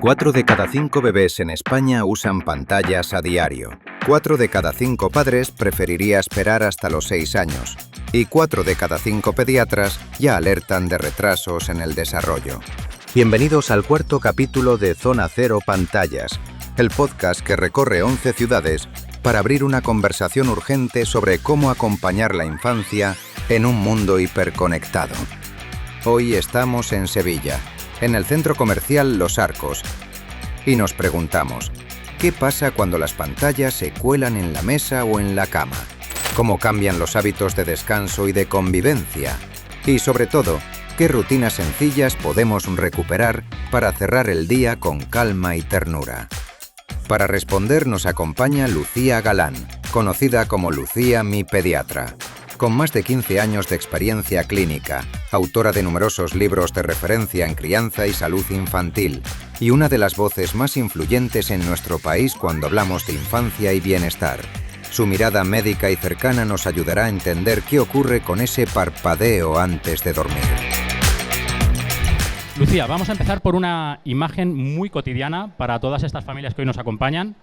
4 de cada 5 bebés en España usan pantallas a diario. 4 de cada 5 padres preferiría esperar hasta los 6 años. Y 4 de cada 5 pediatras ya alertan de retrasos en el desarrollo. Bienvenidos al cuarto capítulo de Zona Cero Pantallas, el podcast que recorre 11 ciudades para abrir una conversación urgente sobre cómo acompañar la infancia en un mundo hiperconectado. Hoy estamos en Sevilla, en el centro comercial Los Arcos, y nos preguntamos, ¿qué pasa cuando las pantallas se cuelan en la mesa o en la cama? ¿Cómo cambian los hábitos de descanso y de convivencia? Y sobre todo, ¿qué rutinas sencillas podemos recuperar para cerrar el día con calma y ternura? Para responder nos acompaña Lucía Galán, conocida como Lucía mi pediatra. Con más de 15 años de experiencia clínica, autora de numerosos libros de referencia en crianza y salud infantil, y una de las voces más influyentes en nuestro país cuando hablamos de infancia y bienestar. Su mirada médica y cercana nos ayudará a entender qué ocurre con ese parpadeo antes de dormir. Lucía, vamos a empezar por una imagen muy cotidiana para todas estas familias que hoy nos acompañan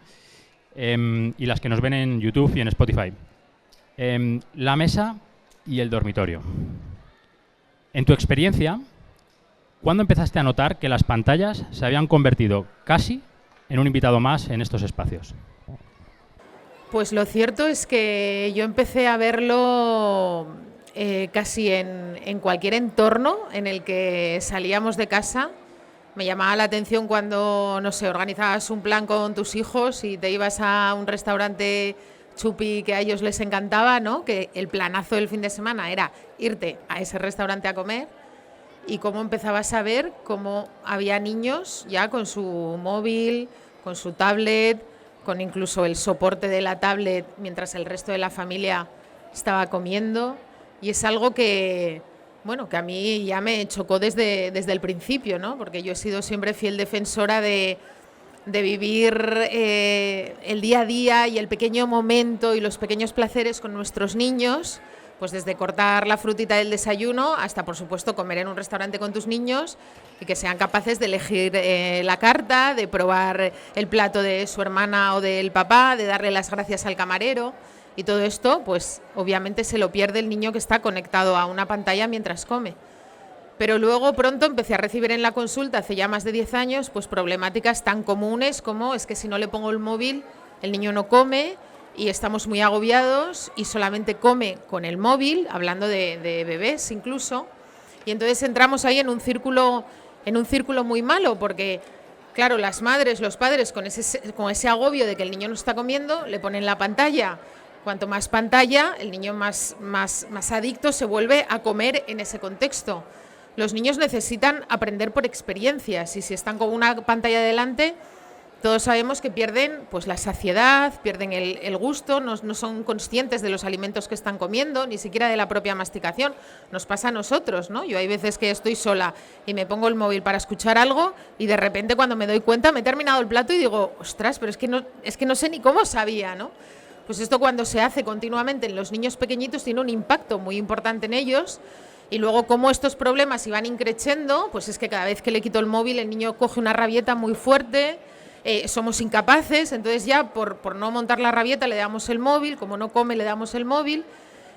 y las que nos ven en YouTube y en Spotify. La mesa y el dormitorio. En tu experiencia, ¿cuándo empezaste a notar que las pantallas se habían convertido casi en un invitado más en estos espacios? Pues lo cierto es que yo empecé a verlo casi en cualquier entorno en el que salíamos de casa. Me llamaba la atención cuando, no sé, organizabas un plan con tus hijos y te ibas a un restaurante chupi que a ellos les encantaba, ¿no? Que el planazo del fin de semana era irte a ese restaurante a comer, y cómo empezabas a ver cómo había niños ya con su móvil, con su tablet, con incluso el soporte de la tablet mientras el resto de la familia estaba comiendo. Y es algo que, bueno, que a mí ya me chocó desde el principio, ¿no? Porque yo he sido siempre fiel defensora de vivir el día a día y el pequeño momento y los pequeños placeres con nuestros niños, pues desde cortar la frutita del desayuno hasta, por supuesto, comer en un restaurante con tus niños y que sean capaces de elegir la carta, de probar el plato de su hermana o del papá, de darle las gracias al camarero. Y todo esto, pues obviamente se lo pierde el niño que está conectado a una pantalla mientras come. Pero luego pronto empecé a recibir en la consulta, hace ya más de 10 años, pues problemáticas tan comunes como es que si no le pongo el móvil, el niño no come y estamos muy agobiados y solamente come con el móvil, hablando de bebés incluso. Y entonces entramos ahí en un círculo muy malo, porque claro, las madres, los padres con ese agobio de que el niño no está comiendo, le ponen la pantalla. Cuanto más pantalla, el niño más adicto se vuelve a comer en ese contexto. Los niños necesitan aprender por experiencias y si están con una pantalla delante, todos sabemos que pierden pues la saciedad, pierden el gusto, no son conscientes de los alimentos que están comiendo, ni siquiera de la propia masticación. Nos pasa a nosotros, ¿no? Yo hay veces que estoy sola y me pongo el móvil para escuchar algo y de repente cuando me doy cuenta me he terminado el plato y digo, ostras, pero es que no sé ni cómo sabía, ¿no? Pues esto cuando se hace continuamente en los niños pequeñitos tiene un impacto muy importante en ellos. Y luego, como estos problemas iban increciendo, pues es que cada vez que le quito el móvil, el niño coge una rabieta muy fuerte, somos incapaces, entonces ya por no montar la rabieta le damos el móvil, como no come le damos el móvil,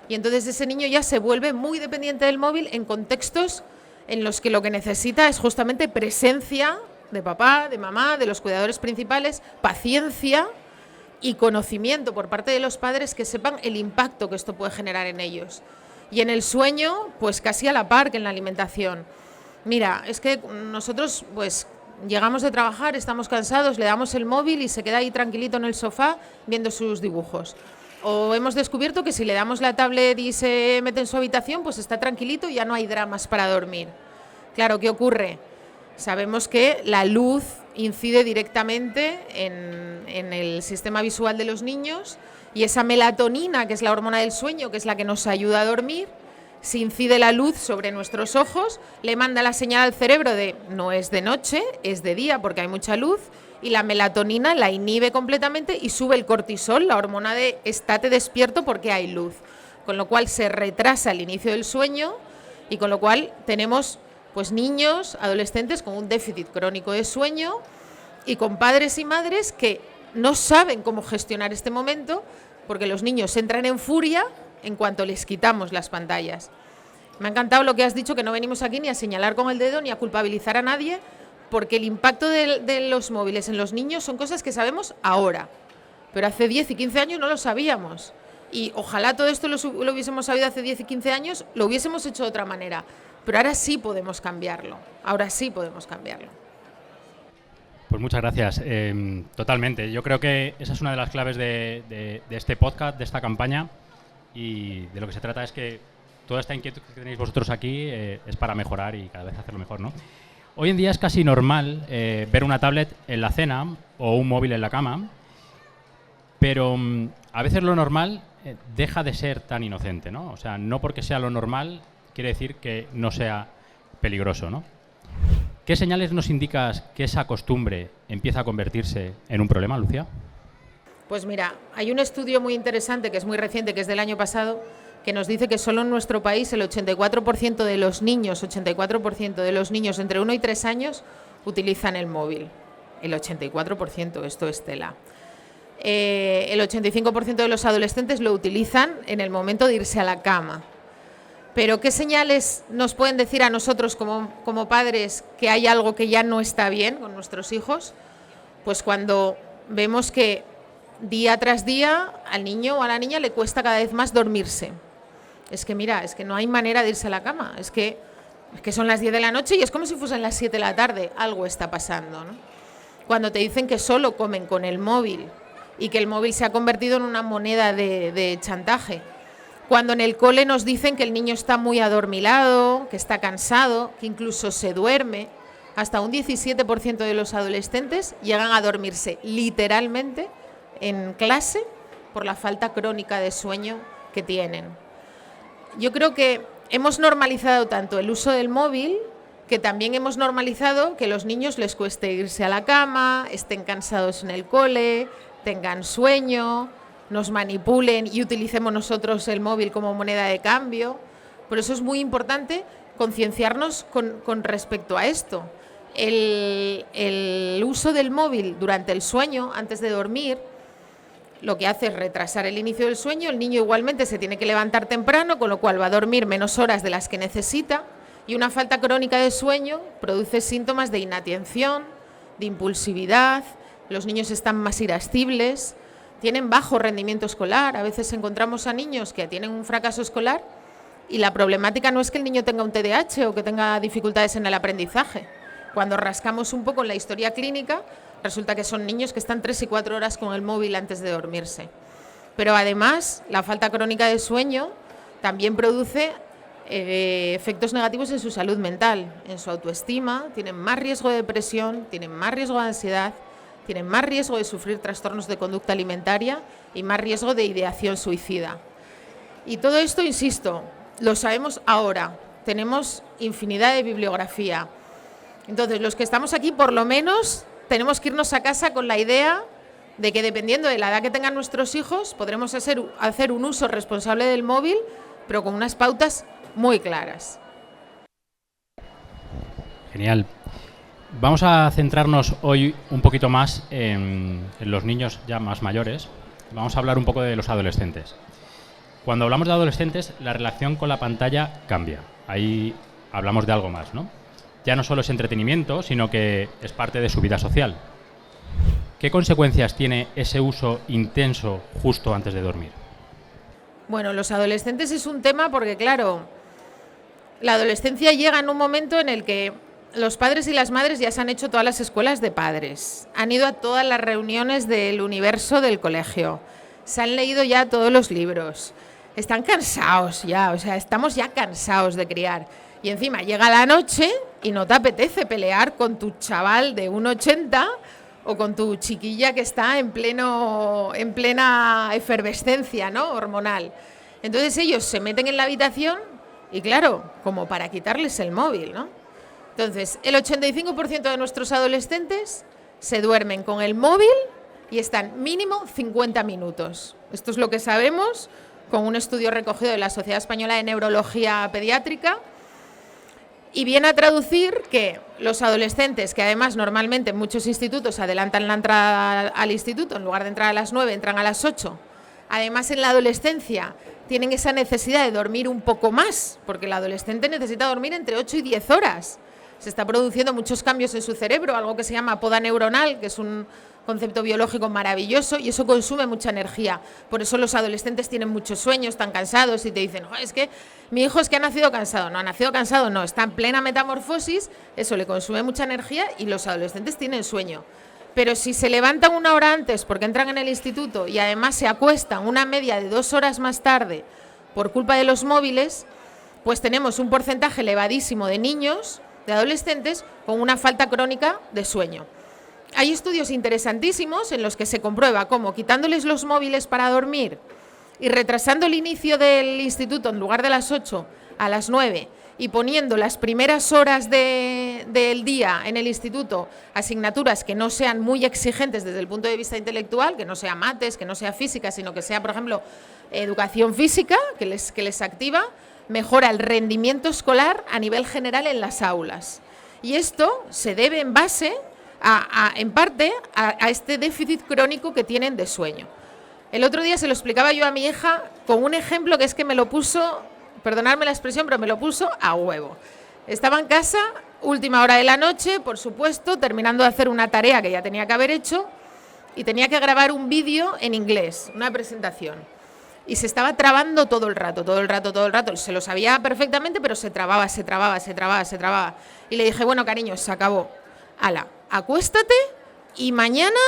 y entonces ese niño ya se vuelve muy dependiente del móvil en contextos en los que lo que necesita es justamente presencia de papá, de mamá, de los cuidadores principales, paciencia y conocimiento por parte de los padres que sepan el impacto que esto puede generar en ellos. Y en el sueño, pues casi a la par que en la alimentación. Mira, es que nosotros pues llegamos de trabajar, estamos cansados, le damos el móvil y se queda ahí tranquilito en el sofá viendo sus dibujos. O hemos descubierto que si le damos la tablet y se mete en su habitación, pues está tranquilito y ya no hay dramas para dormir. Claro, ¿qué ocurre? Sabemos que la luz incide directamente en el sistema visual de los niños y esa melatonina, que es la hormona del sueño, que es la que nos ayuda a dormir, si incide la luz sobre nuestros ojos, le manda la señal al cerebro de no es de noche, es de día porque hay mucha luz, y la melatonina la inhibe completamente y sube el cortisol, la hormona de estate despierto porque hay luz. Con lo cual se retrasa el inicio del sueño y con lo cual tenemos pues niños, adolescentes con un déficit crónico de sueño y con padres y madres que no saben cómo gestionar este momento porque los niños entran en furia en cuanto les quitamos las pantallas. Me ha encantado lo que has dicho, que no venimos aquí ni a señalar con el dedo ni a culpabilizar a nadie, porque el impacto de los móviles en los niños son cosas que sabemos ahora, pero hace 10 y 15 años no lo sabíamos. Y ojalá todo esto lo hubiésemos sabido hace 10 y 15 años, lo hubiésemos hecho de otra manera. Pero ahora sí podemos cambiarlo, ahora sí podemos cambiarlo. Pues muchas gracias. Totalmente. Yo creo que esa es una de las claves de este podcast, de esta campaña, y de lo que se trata es que toda esta inquietud que tenéis vosotros aquí es para mejorar y cada vez hacerlo mejor, ¿no? Hoy en día es casi normal ver una tablet en la cena o un móvil en la cama, pero a veces lo normal deja de ser tan inocente, ¿no? O sea, no porque sea lo normal quiere decir que no sea peligroso, ¿no? ¿Qué señales nos indicas que esa costumbre empieza a convertirse en un problema, Lucía? Pues mira, hay un estudio muy interesante que es muy reciente, que es del año pasado, que nos dice que solo en nuestro país el 84% de los niños, entre 1 y 3 años utilizan el móvil. El 84%, esto es tela. El 85% de los adolescentes lo utilizan en el momento de irse a la cama. Pero ¿qué señales nos pueden decir a nosotros como padres que hay algo que ya no está bien con nuestros hijos? Pues cuando vemos que día tras día al niño o a la niña le cuesta cada vez más dormirse. Es que mira, es que no hay manera de irse a la cama, es que son las 10 de la noche y es como si fuesen las 7 de la tarde, algo está pasando, ¿no? Cuando te dicen que solo comen con el móvil y que el móvil se ha convertido en una moneda de chantaje. Cuando en el cole nos dicen que el niño está muy adormilado, que está cansado, que incluso se duerme. Hasta un 17% de los adolescentes llegan a dormirse literalmente en clase por la falta crónica de sueño que tienen. Yo creo que hemos normalizado tanto el uso del móvil que también hemos normalizado que a los niños les cueste irse a la cama, estén cansados en el cole, tengan sueño, nos manipulen y utilicemos nosotros el móvil como moneda de cambio. Por eso es muy importante concienciarnos con respecto a esto. El uso del móvil durante el sueño, antes de dormir, lo que hace es retrasar el inicio del sueño. El niño igualmente se tiene que levantar temprano, con lo cual va a dormir menos horas de las que necesita, y una falta crónica de sueño produce síntomas de inatención, de impulsividad, los niños están más irascibles, tienen bajo rendimiento escolar. A veces encontramos a niños que tienen un fracaso escolar y la problemática no es que el niño tenga un TDAH o que tenga dificultades en el aprendizaje. Cuando rascamos un poco en la historia clínica, resulta que son niños que están 3 y 4 horas con el móvil antes de dormirse. Pero además, la falta crónica de sueño también produce efectos negativos en su salud mental, en su autoestima, tienen más riesgo de depresión, tienen más riesgo de ansiedad, tienen más riesgo de sufrir trastornos de conducta alimentaria y más riesgo de ideación suicida. Y todo esto, insisto, lo sabemos ahora, tenemos infinidad de bibliografía. Entonces, los que estamos aquí, por lo menos, tenemos que irnos a casa con la idea de que dependiendo de la edad que tengan nuestros hijos, podremos hacer un uso responsable del móvil, pero con unas pautas muy claras. Genial. Vamos a centrarnos hoy un poquito más en los niños ya más mayores. Vamos a hablar un poco de los adolescentes. Cuando hablamos de adolescentes, la relación con la pantalla cambia. Ahí hablamos de algo más, ¿no? Ya no solo es entretenimiento, sino que es parte de su vida social. ¿Qué consecuencias tiene ese uso intenso justo antes de dormir? Bueno, los adolescentes es un tema porque, claro, la adolescencia llega en un momento en el que los padres y las madres ya se han hecho todas las escuelas de padres, han ido a todas las reuniones del universo del colegio, se han leído ya todos los libros, están cansados ya, o sea, estamos ya cansados de criar. Y encima llega la noche y no te apetece pelear con tu chaval de 1,80 o con tu chiquilla que está en plena efervescencia, ¿no?, hormonal. Entonces ellos se meten en la habitación y, claro, como para quitarles el móvil, ¿no? Entonces, el 85% de nuestros adolescentes se duermen con el móvil y están mínimo 50 minutos. Esto es lo que sabemos con un estudio recogido de la Sociedad Española de Neurología Pediátrica. Y viene a traducir que los adolescentes, que además normalmente en muchos institutos adelantan la entrada al instituto, en lugar de entrar a las 9, entran a las 8, además en la adolescencia tienen esa necesidad de dormir un poco más, porque el adolescente necesita dormir entre 8 y 10 horas. Se está produciendo muchos cambios en su cerebro, algo que se llama poda neuronal, que es un concepto biológico maravilloso, y eso consume mucha energía. Por eso los adolescentes tienen mucho sueño, están cansados y te dicen, es que mi hijo es que ha nacido cansado. No, ha nacido cansado, no, está en plena metamorfosis, eso le consume mucha energía y los adolescentes tienen sueño. Pero si se levantan 1 hora antes porque entran en el instituto y además se acuestan una media de 2 horas más tarde por culpa de los móviles, pues tenemos un porcentaje elevadísimo de niños, de adolescentes, con una falta crónica de sueño. Hay estudios interesantísimos en los que se comprueba cómo quitándoles los móviles para dormir y retrasando el inicio del instituto en lugar de las 8 a las 9 y poniendo las primeras horas del día en el instituto asignaturas que no sean muy exigentes desde el punto de vista intelectual, que no sea mates, que no sea física, sino que sea, por ejemplo, educación física, que les activa, mejora el rendimiento escolar a nivel general en las aulas. Y esto se debe en base en parte a este déficit crónico que tienen de sueño. El otro día se lo explicaba yo a mi hija con un ejemplo que es que me lo puso, perdonadme la expresión, pero me lo puso a huevo. Estaba en casa, última hora de la noche, por supuesto, terminando de hacer una tarea que ya tenía que haber hecho y tenía que grabar un vídeo en inglés, una presentación. Y se estaba trabando todo el rato. Se lo sabía perfectamente, pero se trababa. Y le dije, bueno, cariño, se acabó. Ala, acuéstate y mañana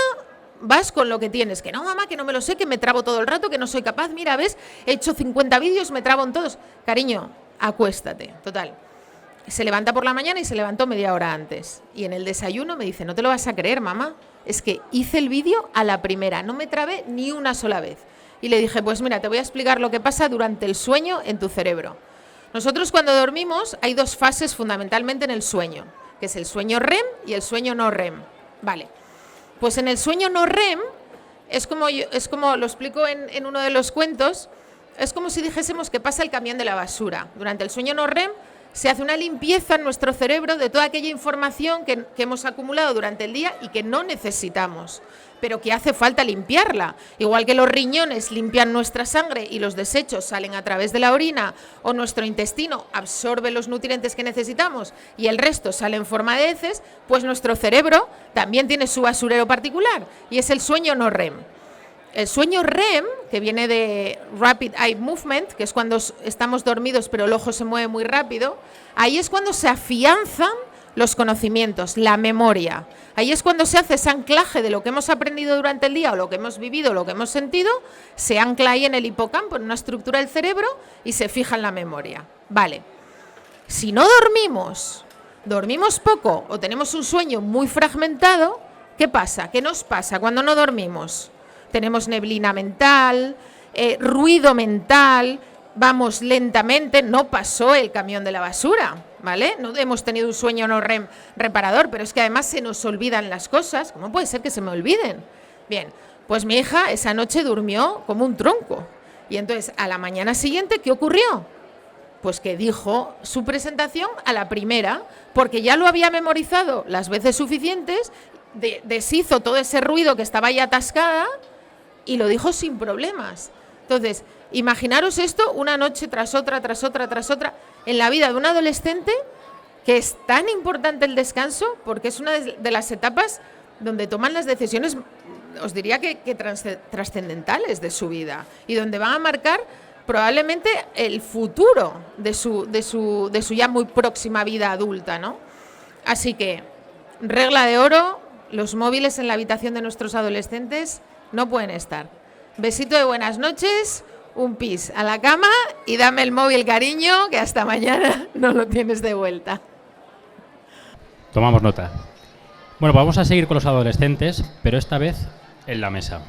vas con lo que tienes. Que no, mamá, que no me lo sé, que me trabo todo el rato, que no soy capaz. Mira, ves, he hecho 50 vídeos, me trabo en todos. Cariño, acuéstate. Total. Se levanta por la mañana y se levantó media hora antes. Y en el desayuno me dice, no te lo vas a creer, mamá. Es que hice el vídeo a la primera, no me trabé ni una sola vez. Y le dije, pues mira, te voy a explicar lo que pasa durante el sueño en tu cerebro. Nosotros cuando dormimos hay 2 fases fundamentalmente en el sueño, que es el sueño REM y el sueño no REM. Vale, pues en el sueño no REM, es como lo explico en uno de los cuentos, es como si dijésemos que pasa el camión de la basura. Durante el sueño no REM se hace una limpieza en nuestro cerebro de toda aquella información que hemos acumulado durante el día y que no necesitamos, pero que hace falta limpiarla. Igual que los riñones limpian nuestra sangre y los desechos salen a través de la orina, o nuestro intestino absorbe los nutrientes que necesitamos y el resto sale en forma de heces, pues nuestro cerebro también tiene su basurero particular y es el sueño no REM. El sueño REM, que viene de Rapid Eye Movement, que es cuando estamos dormidos pero el ojo se mueve muy rápido, ahí es cuando se afianzan los conocimientos, la memoria. Ahí es cuando se hace ese anclaje de lo que hemos aprendido durante el día o lo que hemos vivido, lo que hemos sentido, se ancla ahí en el hipocampo, en una estructura del cerebro y se fija en la memoria. Vale, si no dormimos poco o tenemos un sueño muy fragmentado, ¿qué pasa? ¿Qué nos pasa cuando no dormimos? Tenemos neblina mental, ruido mental, vamos lentamente, no pasó el camión de la basura, ¿vale? No hemos tenido un sueño no REM reparador, pero es que además se nos olvidan las cosas. ¿Cómo puede ser que se me olviden? Bien, pues mi hija esa noche durmió como un tronco. Y entonces, a la mañana siguiente, ¿qué ocurrió? Pues que dijo su presentación a la primera, porque ya lo había memorizado las veces suficientes, deshizo todo ese ruido que estaba ahí atascada y lo dijo sin problemas. Entonces, imaginaros esto una noche tras otra, en la vida de un adolescente, que es tan importante el descanso, porque es una de las etapas donde toman las decisiones, os diría que trascendentales de su vida, y donde van a marcar probablemente el futuro de su ya muy próxima vida adulta, ¿no? Así que, regla de oro, los móviles en la habitación de nuestros adolescentes no pueden estar. Besito de buenas noches, un pis a la cama y dame el móvil, cariño, que hasta mañana no lo tienes de vuelta. Tomamos nota. Bueno, pues vamos a seguir con los adolescentes, pero esta vez en la mesa.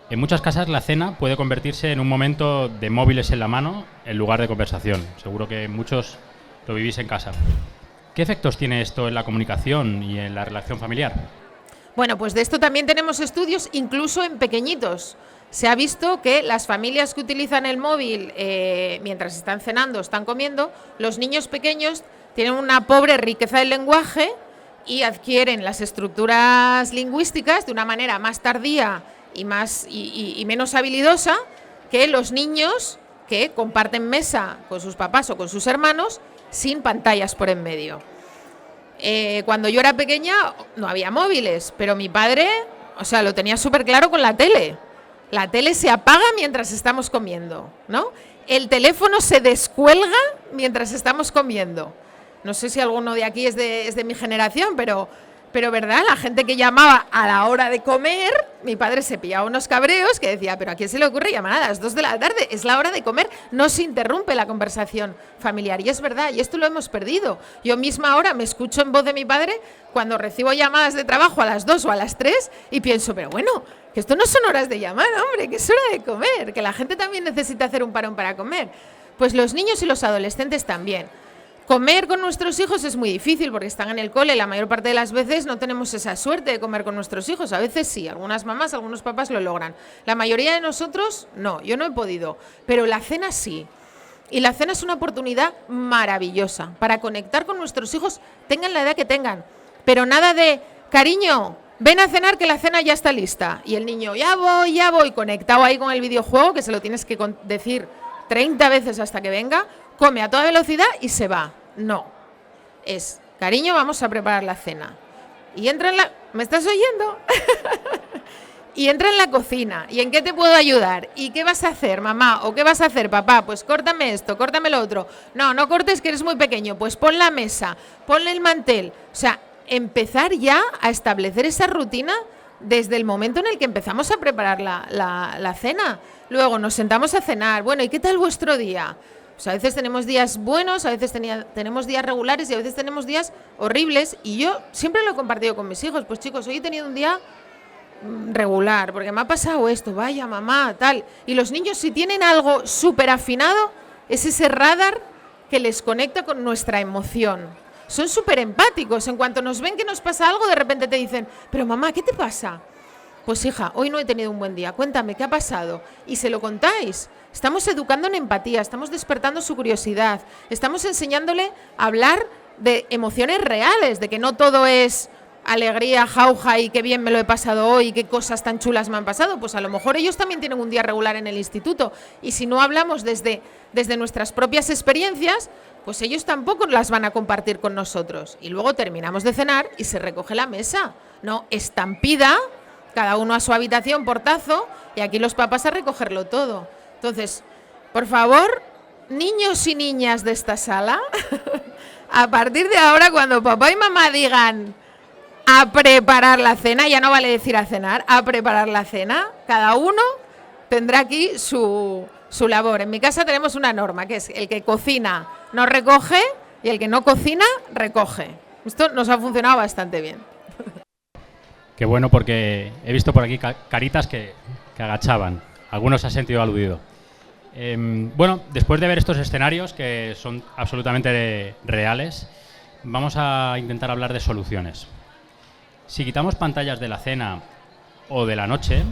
En muchas casas la cena puede convertirse en un momento de móviles en la mano en lugar de conversación. Seguro que muchos lo vivís en casa. ¿Qué efectos tiene esto en la comunicación y en la relación familiar? Bueno, pues de esto también tenemos estudios, incluso en pequeñitos. Se ha visto que las familias que utilizan el móvil mientras están cenando, están comiendo, los niños pequeños tienen una pobre riqueza del lenguaje y adquieren las estructuras lingüísticas de una manera más tardía y menos habilidosa que los niños que comparten mesa con sus papás o con sus hermanos sin pantallas por en medio. Cuando yo era pequeña no había móviles, pero mi padre, lo tenía súper claro con la tele. La tele se apaga mientras estamos comiendo, ¿no? El teléfono se descuelga mientras estamos comiendo. No sé si alguno de aquí es de mi generación, pero ¿verdad? La gente que llamaba a la hora de comer, mi padre se pillaba unos cabreos que decía, pero ¿a quién se le ocurre llamar a las 2 de la tarde? Es la hora de comer, no se interrumpe la conversación familiar. Y es verdad, y esto lo hemos perdido. Yo misma ahora me escucho en voz de mi padre cuando recibo llamadas de trabajo a las 2 o a las 3 y pienso, pero bueno, que esto no son horas de llamar, hombre, que es hora de comer, que la gente también necesita hacer un parón para comer. Pues los niños y los adolescentes también. Comer con nuestros hijos es muy difícil porque están en el cole, la mayor parte de las veces no tenemos esa suerte de comer con nuestros hijos, a veces sí, algunas mamás, algunos papás lo logran. La mayoría de nosotros no, yo no he podido, pero la cena sí. Y la cena es una oportunidad maravillosa para conectar con nuestros hijos, tengan la edad que tengan, pero nada de, cariño, ven a cenar que la cena ya está lista. Y el niño, ya voy, conectado ahí con el videojuego, que se lo tienes que decir 30 veces hasta que venga, come a toda velocidad y se va. No. Es, cariño, vamos a preparar la cena. Y entra en la... ¿Me estás oyendo? Y entra en la cocina. ¿Y en qué te puedo ayudar? ¿Y qué vas a hacer, mamá? ¿O qué vas a hacer, papá? Pues córtame esto, córtame lo otro. No cortes que eres muy pequeño. Pues pon la mesa, ponle el mantel. O sea, empezar ya a establecer esa rutina desde el momento en el que empezamos a preparar la cena. Luego nos sentamos a cenar. Bueno, ¿y qué tal vuestro día? Pues a veces tenemos días buenos, a veces tenemos días regulares y a veces tenemos días horribles. Y yo siempre lo he compartido con mis hijos. Pues chicos, hoy he tenido un día regular porque me ha pasado esto, vaya mamá, tal. Y los niños, si tienen algo súper afinado, es ese radar que les conecta con nuestra emoción. Son súper empáticos. En cuanto nos ven que nos pasa algo, de repente te dicen, pero mamá, ¿qué te pasa? Pues hija, hoy no he tenido un buen día, cuéntame, ¿qué ha pasado? Y se lo contáis. Estamos educando en empatía, estamos despertando su curiosidad, estamos enseñándole a hablar de emociones reales, de que no todo es alegría, jauja y qué bien me lo he pasado hoy, qué cosas tan chulas me han pasado. Pues a lo mejor ellos también tienen un día regular en el instituto y si no hablamos desde nuestras propias experiencias, pues ellos tampoco las van a compartir con nosotros. Y luego terminamos de cenar y se recoge la mesa. No, estampida, cada uno a su habitación, portazo, y aquí los papás a recogerlo todo. Entonces, por favor, niños y niñas de esta sala, a partir de ahora, cuando papá y mamá digan a preparar la cena, ya no vale decir a cenar, a preparar la cena, cada uno tendrá aquí su labor. En mi casa tenemos una norma, que es el que cocina no recoge y el que no cocina recoge. Esto nos ha funcionado bastante bien. Qué bueno, porque he visto por aquí caritas que agachaban. Algunos se han sentido aludido. Bueno, después de ver estos escenarios que son absolutamente reales, vamos a intentar hablar de soluciones. Si quitamos pantallas de la cena o de la noche,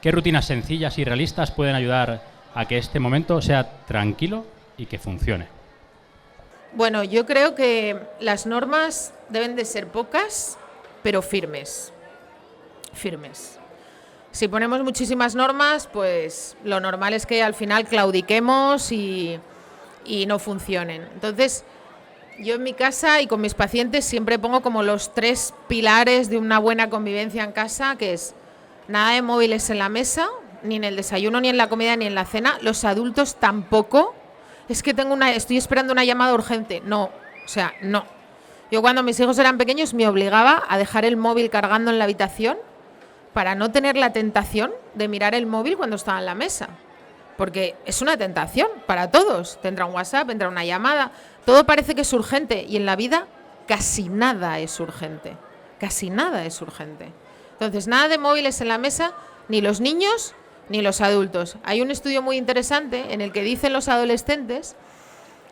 ¿qué rutinas sencillas y realistas pueden ayudar a que este momento sea tranquilo y que funcione? Bueno, yo creo que las normas deben de ser pocas, pero firmes. Firmes. Si ponemos muchísimas normas, pues lo normal es que al final claudiquemos y no funcionen. Entonces, yo en mi casa y con mis pacientes siempre pongo como los 3 pilares de una buena convivencia en casa, que es nada de móviles en la mesa, ni en el desayuno, ni en la comida, ni en la cena. Los adultos tampoco. Es que estoy esperando una llamada urgente. No, no. Yo cuando mis hijos eran pequeños me obligaba a dejar el móvil cargando en la habitación para no tener la tentación de mirar el móvil cuando estaba en la mesa. Porque es una tentación para todos. Tendrá un WhatsApp, tendrá una llamada. Todo parece que es urgente y en la vida casi nada es urgente. Casi nada es urgente. Entonces, nada de móviles en la mesa, ni los niños ni los adultos. Hay un estudio muy interesante en el que dicen los adolescentes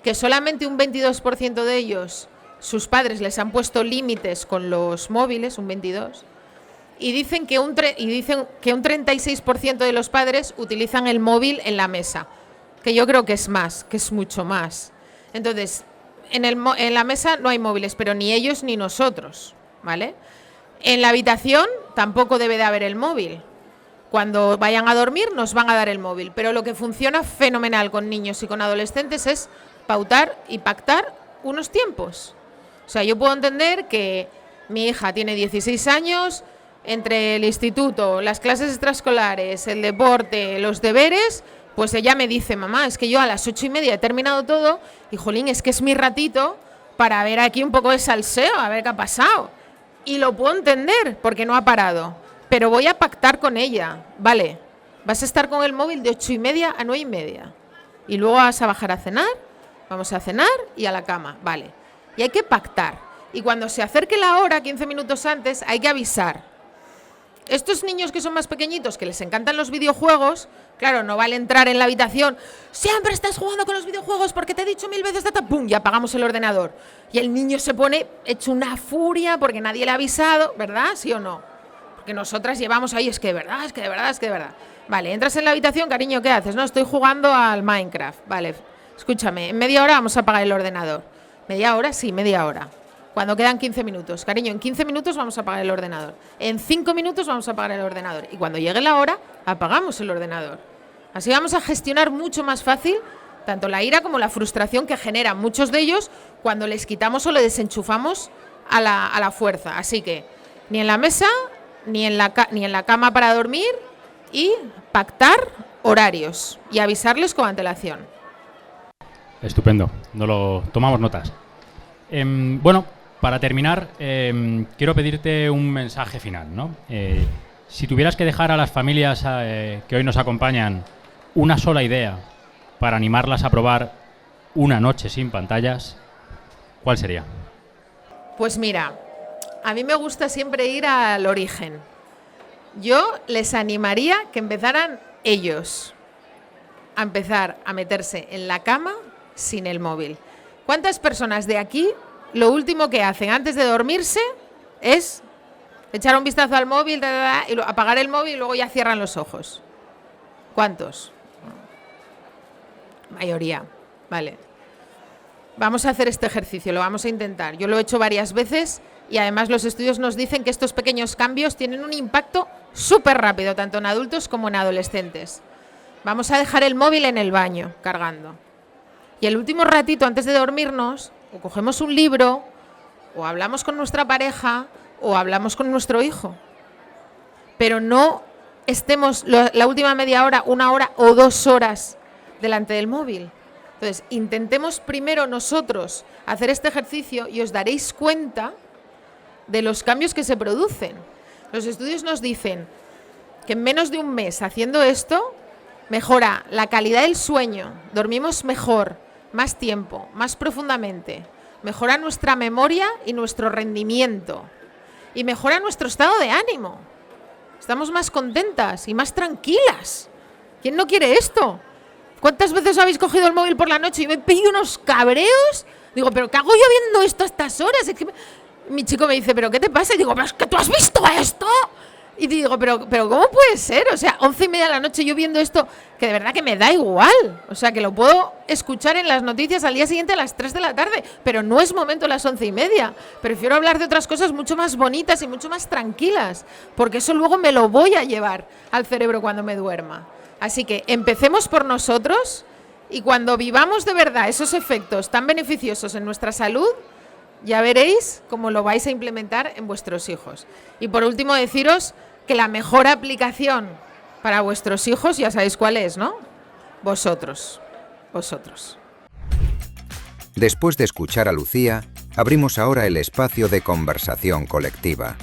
que solamente un 22% de ellos, sus padres les han puesto límites con los móviles, un 22%, y dicen que un 36% de los padres utilizan el móvil en la mesa, que yo creo que es más, que es mucho más. Entonces, en la mesa no hay móviles, pero ni ellos ni nosotros, ¿vale? En la habitación tampoco debe de haber el móvil. Cuando vayan a dormir nos van a dar el móvil, pero lo que funciona fenomenal con niños y con adolescentes es pautar y pactar unos tiempos. O sea, yo puedo entender que mi hija tiene 16 años, entre el instituto, las clases extraescolares, el deporte, los deberes, pues ella me dice, mamá, es que yo a las 8:30 he terminado todo y, jolín, es que es mi ratito para ver aquí un poco de salseo, a ver qué ha pasado. Y lo puedo entender porque no ha parado, pero voy a pactar con ella. Vale, vas a estar con el móvil de 8:30 a 9:30 y luego vas a bajar a cenar, vamos a cenar y a la cama, vale. Y hay que pactar. Y cuando se acerque la hora, 15 minutos antes, hay que avisar. Estos niños que son más pequeñitos, que les encantan los videojuegos, claro, no vale entrar en la habitación, siempre estás jugando con los videojuegos porque te he dicho 1000 veces, ¡pum!, y apagamos el ordenador. Y el niño se pone hecho una furia porque nadie le ha avisado, ¿verdad? ¿Sí o no? Porque nosotras llevamos ahí, es que de verdad, es que de verdad, es que de verdad. Vale, entras en la habitación, cariño, ¿qué haces? No, estoy jugando al Minecraft. Vale, escúchame, en media hora vamos a apagar el ordenador. ¿Media hora? Sí, media hora. Cuando quedan 15 minutos. Cariño, en 15 minutos vamos a apagar el ordenador. En 5 minutos vamos a apagar el ordenador. Y cuando llegue la hora, apagamos el ordenador. Así vamos a gestionar mucho más fácil tanto la ira como la frustración que generan muchos de ellos cuando les quitamos o le desenchufamos a la fuerza. Así que ni en la mesa, ni en la cama para dormir, y pactar horarios y avisarles con antelación. Estupendo, no lo tomamos notas. Bueno, para terminar, quiero pedirte un mensaje final, ¿no? Si tuvieras que dejar a las familias que hoy nos acompañan una sola idea para animarlas a probar una noche sin pantallas, ¿cuál sería? Pues mira, a mí me gusta siempre ir al origen. Yo les animaría que empezaran ellos a empezar a meterse en la cama sin el móvil. ¿Cuántas personas de aquí lo último que hacen antes de dormirse es echar un vistazo al móvil, y apagar el móvil y luego ya cierran los ojos? ¿Cuántos? Mayoría, vale. Vamos a hacer este ejercicio, lo vamos a intentar. Yo lo he hecho varias veces y además los estudios nos dicen que estos pequeños cambios tienen un impacto súper rápido, tanto en adultos como en adolescentes. Vamos a dejar el móvil en el baño, cargando. Y el último ratito antes de dormirnos, o cogemos un libro, o hablamos con nuestra pareja, o hablamos con nuestro hijo. Pero no estemos la última media hora, 1 hora o 2 horas delante del móvil. Entonces, intentemos primero nosotros hacer este ejercicio y os daréis cuenta de los cambios que se producen. Los estudios nos dicen que en menos de un mes haciendo esto, mejora la calidad del sueño, dormimos mejor, más tiempo, más profundamente, mejora nuestra memoria y nuestro rendimiento y mejora nuestro estado de ánimo. Estamos más contentas y más tranquilas. ¿Quién no quiere esto? ¿Cuántas veces habéis cogido el móvil por la noche y me he pedido unos cabreos? Digo, ¿pero qué hago yo viendo esto a estas horas? Es que mi chico me dice, ¿pero qué te pasa? Y digo, ¿pero es que tú has visto esto? Y digo, pero ¿cómo puede ser? O sea, 11:30 de la noche yo viendo esto, que de verdad que me da igual. O sea, que lo puedo escuchar en las noticias al día siguiente a las 3 de la tarde, pero no es momento a las 11:30. Prefiero hablar de otras cosas mucho más bonitas y mucho más tranquilas, porque eso luego me lo voy a llevar al cerebro cuando me duerma. Así que empecemos por nosotros y cuando vivamos de verdad esos efectos tan beneficiosos en nuestra salud, ya veréis cómo lo vais a implementar en vuestros hijos. Y por último, deciros que la mejor aplicación para vuestros hijos, ya sabéis cuál es, ¿no? Vosotros. Después de escuchar a Lucía, abrimos ahora el espacio de conversación colectiva.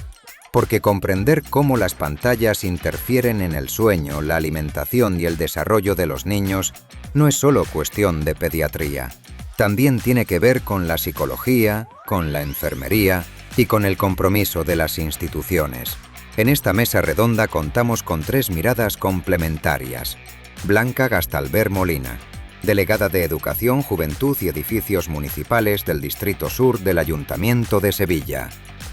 Porque comprender cómo las pantallas interfieren en el sueño, la alimentación y el desarrollo de los niños no es solo cuestión de pediatría. También tiene que ver con la psicología, con la enfermería y con el compromiso de las instituciones. En esta mesa redonda contamos con 3 miradas complementarias. Blanca Gastalver Molina, delegada de Educación, Juventud y Edificios Municipales del Distrito Sur del Ayuntamiento de Sevilla.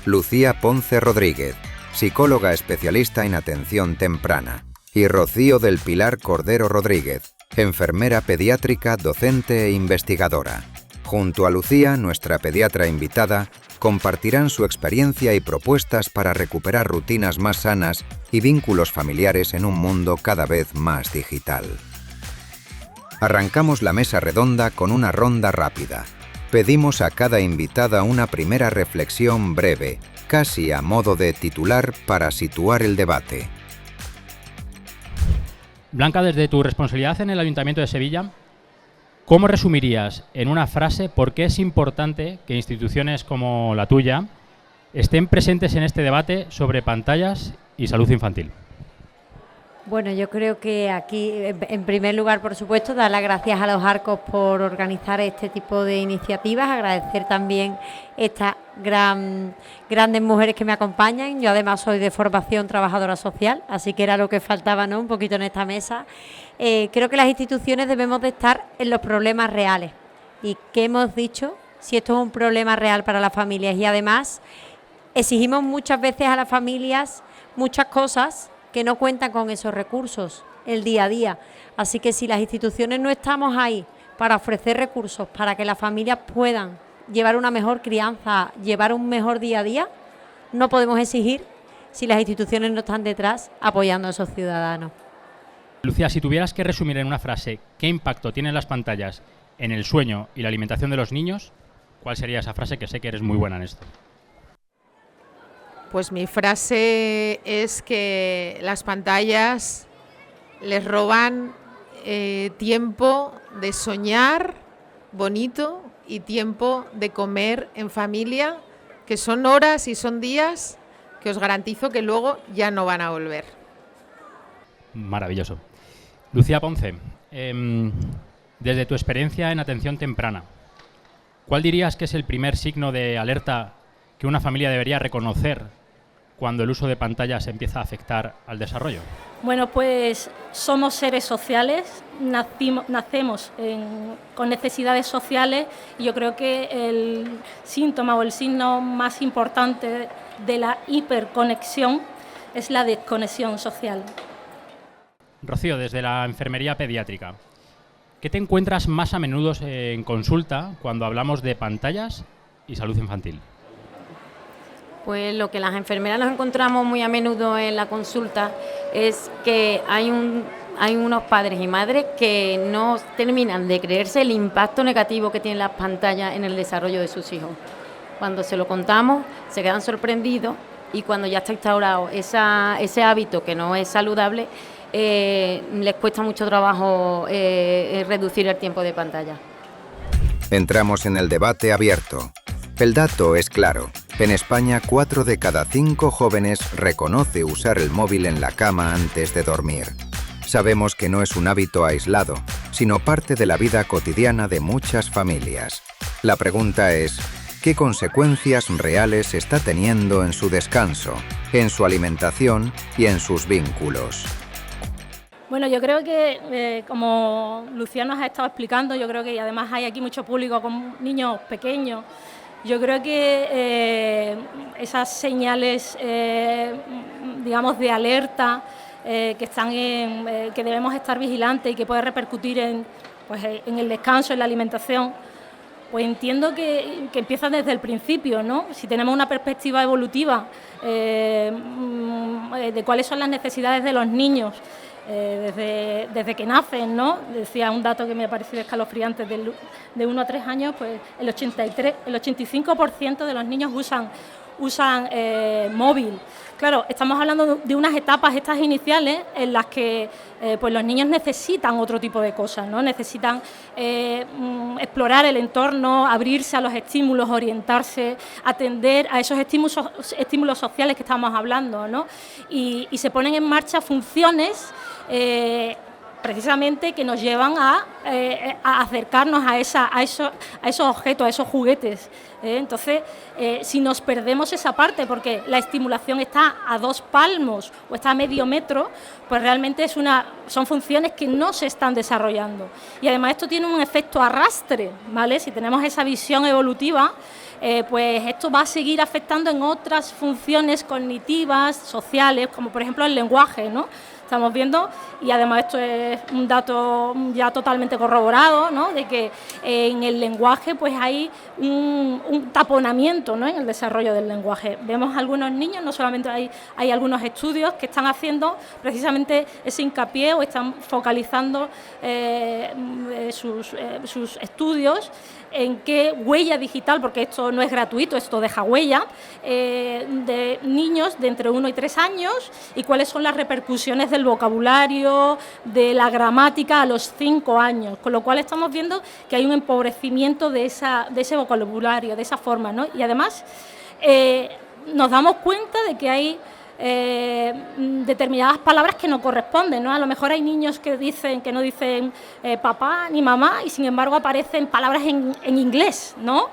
Lucía Ponce Rodríguez, psicóloga especialista en atención temprana, y Rocío del Pilar Cordero Rodríguez, enfermera pediátrica, docente e investigadora. Junto a Lucía, nuestra pediatra invitada, compartirán su experiencia y propuestas para recuperar rutinas más sanas y vínculos familiares en un mundo cada vez más digital. Arrancamos la mesa redonda con una ronda rápida. Pedimos a cada invitada una primera reflexión breve, casi a modo de titular para situar el debate. Blanca, desde tu responsabilidad en el Ayuntamiento de Sevilla, ¿cómo resumirías en una frase por qué es importante que instituciones como la tuya estén presentes en este debate sobre pantallas y salud infantil? Bueno, yo creo que aquí, en primer lugar, por supuesto, dar las gracias a los Arcos por organizar este tipo de iniciativas, agradecer también estas grandes mujeres que me acompañan. Yo además soy de formación trabajadora social, así que era lo que faltaba, ¿no?, un poquito en esta mesa. Creo que las instituciones debemos de estar en los problemas reales. ¿Y qué hemos dicho? Si esto es un problema real para las familias, y además exigimos muchas veces a las familias muchas cosas que no cuentan con esos recursos el día a día. Así que si las instituciones no estamos ahí para ofrecer recursos para que las familias puedan llevar una mejor crianza, llevar un mejor día a día, no podemos exigir si las instituciones no están detrás apoyando a esos ciudadanos. Lucía, si tuvieras que resumir en una frase qué impacto tienen las pantallas en el sueño y la alimentación de los niños, ¿cuál sería esa frase? Que sé que eres muy buena en esto. Pues mi frase es que las pantallas les roban tiempo de soñar bonito y tiempo de comer en familia, que son horas y son días que os garantizo que luego ya no van a volver. Maravilloso. Lucía Ponce, desde tu experiencia en atención temprana, ¿cuál dirías que es el primer signo de alerta que una familia debería reconocer cuando el uso de pantallas empieza a afectar al desarrollo? Bueno, pues somos seres sociales, nacemos con necesidades sociales, y yo creo que el síntoma o el signo más importante de la hiperconexión es la desconexión social. Rocío, desde la enfermería pediátrica, ¿qué te encuentras más a menudo en consulta cuando hablamos de pantallas y salud infantil? Pues lo que las enfermeras nos encontramos muy a menudo en la consulta es que hay unos padres y madres que no terminan de creerse el impacto negativo que tienen las pantallas en el desarrollo de sus hijos. Cuando se lo contamos, se quedan sorprendidos, y cuando ya está instaurado ese hábito que no es saludable, les cuesta mucho trabajo reducir el tiempo de pantalla. Entramos en el debate abierto. El dato es claro. En España, 4 de cada 5 jóvenes reconoce usar el móvil en la cama antes de dormir. Sabemos que no es un hábito aislado, sino parte de la vida cotidiana de muchas familias. La pregunta es, ¿qué consecuencias reales está teniendo en su descanso, en su alimentación y en sus vínculos? Bueno, yo creo que, como Lucía nos ha estado explicando, yo creo que y además hay aquí mucho público con niños pequeños. Yo creo que esas señales, digamos, de alerta que debemos estar vigilantes y que puede repercutir en el descanso, en la alimentación, pues entiendo que empiezan desde el principio, ¿no? Si tenemos una perspectiva evolutiva de cuáles son las necesidades de los niños desde que nacen, ¿no? Decía un dato que me ha parecido escalofriante, de 1 a 3 años, pues el 85% de los niños usan móvil. Claro, estamos hablando de unas etapas estas iniciales en las que pues los niños necesitan otro tipo de cosas, ¿no? Necesitan explorar el entorno, abrirse a los estímulos, orientarse, atender a esos estímulos sociales que estamos hablando, ¿no? Y se ponen en marcha funciones precisamente que nos llevan a acercarnos a esos objetos, a esos juguetes. Entonces, si nos perdemos esa parte, porque la estimulación está a 2 palmos o está a medio metro, pues realmente son funciones que no se están desarrollando. Y además esto tiene un efecto arrastre, ¿vale? Si tenemos esa visión evolutiva, pues esto va a seguir afectando en otras funciones cognitivas, sociales, como por ejemplo el lenguaje, ¿no? Estamos viendo, y además esto es un dato ya totalmente corroborado, ¿no?, de que en el lenguaje pues hay un taponamiento, ¿no?, en el desarrollo del lenguaje. Vemos algunos niños, no solamente hay algunos estudios que están haciendo precisamente ese hincapié o están focalizando sus estudios en qué huella digital, porque esto no es gratuito, esto deja huella, de niños de entre 1 y 3 años y cuáles son las repercusiones del vocabulario, de la gramática a los 5 años, con lo cual estamos viendo que hay un empobrecimiento de ese vocabulario, de esa forma, ¿no? Y además nos damos cuenta de que hay determinadas palabras que no corresponden, ¿no? A lo mejor hay niños que no dicen papá ni mamá y sin embargo aparecen palabras en inglés, ¿no?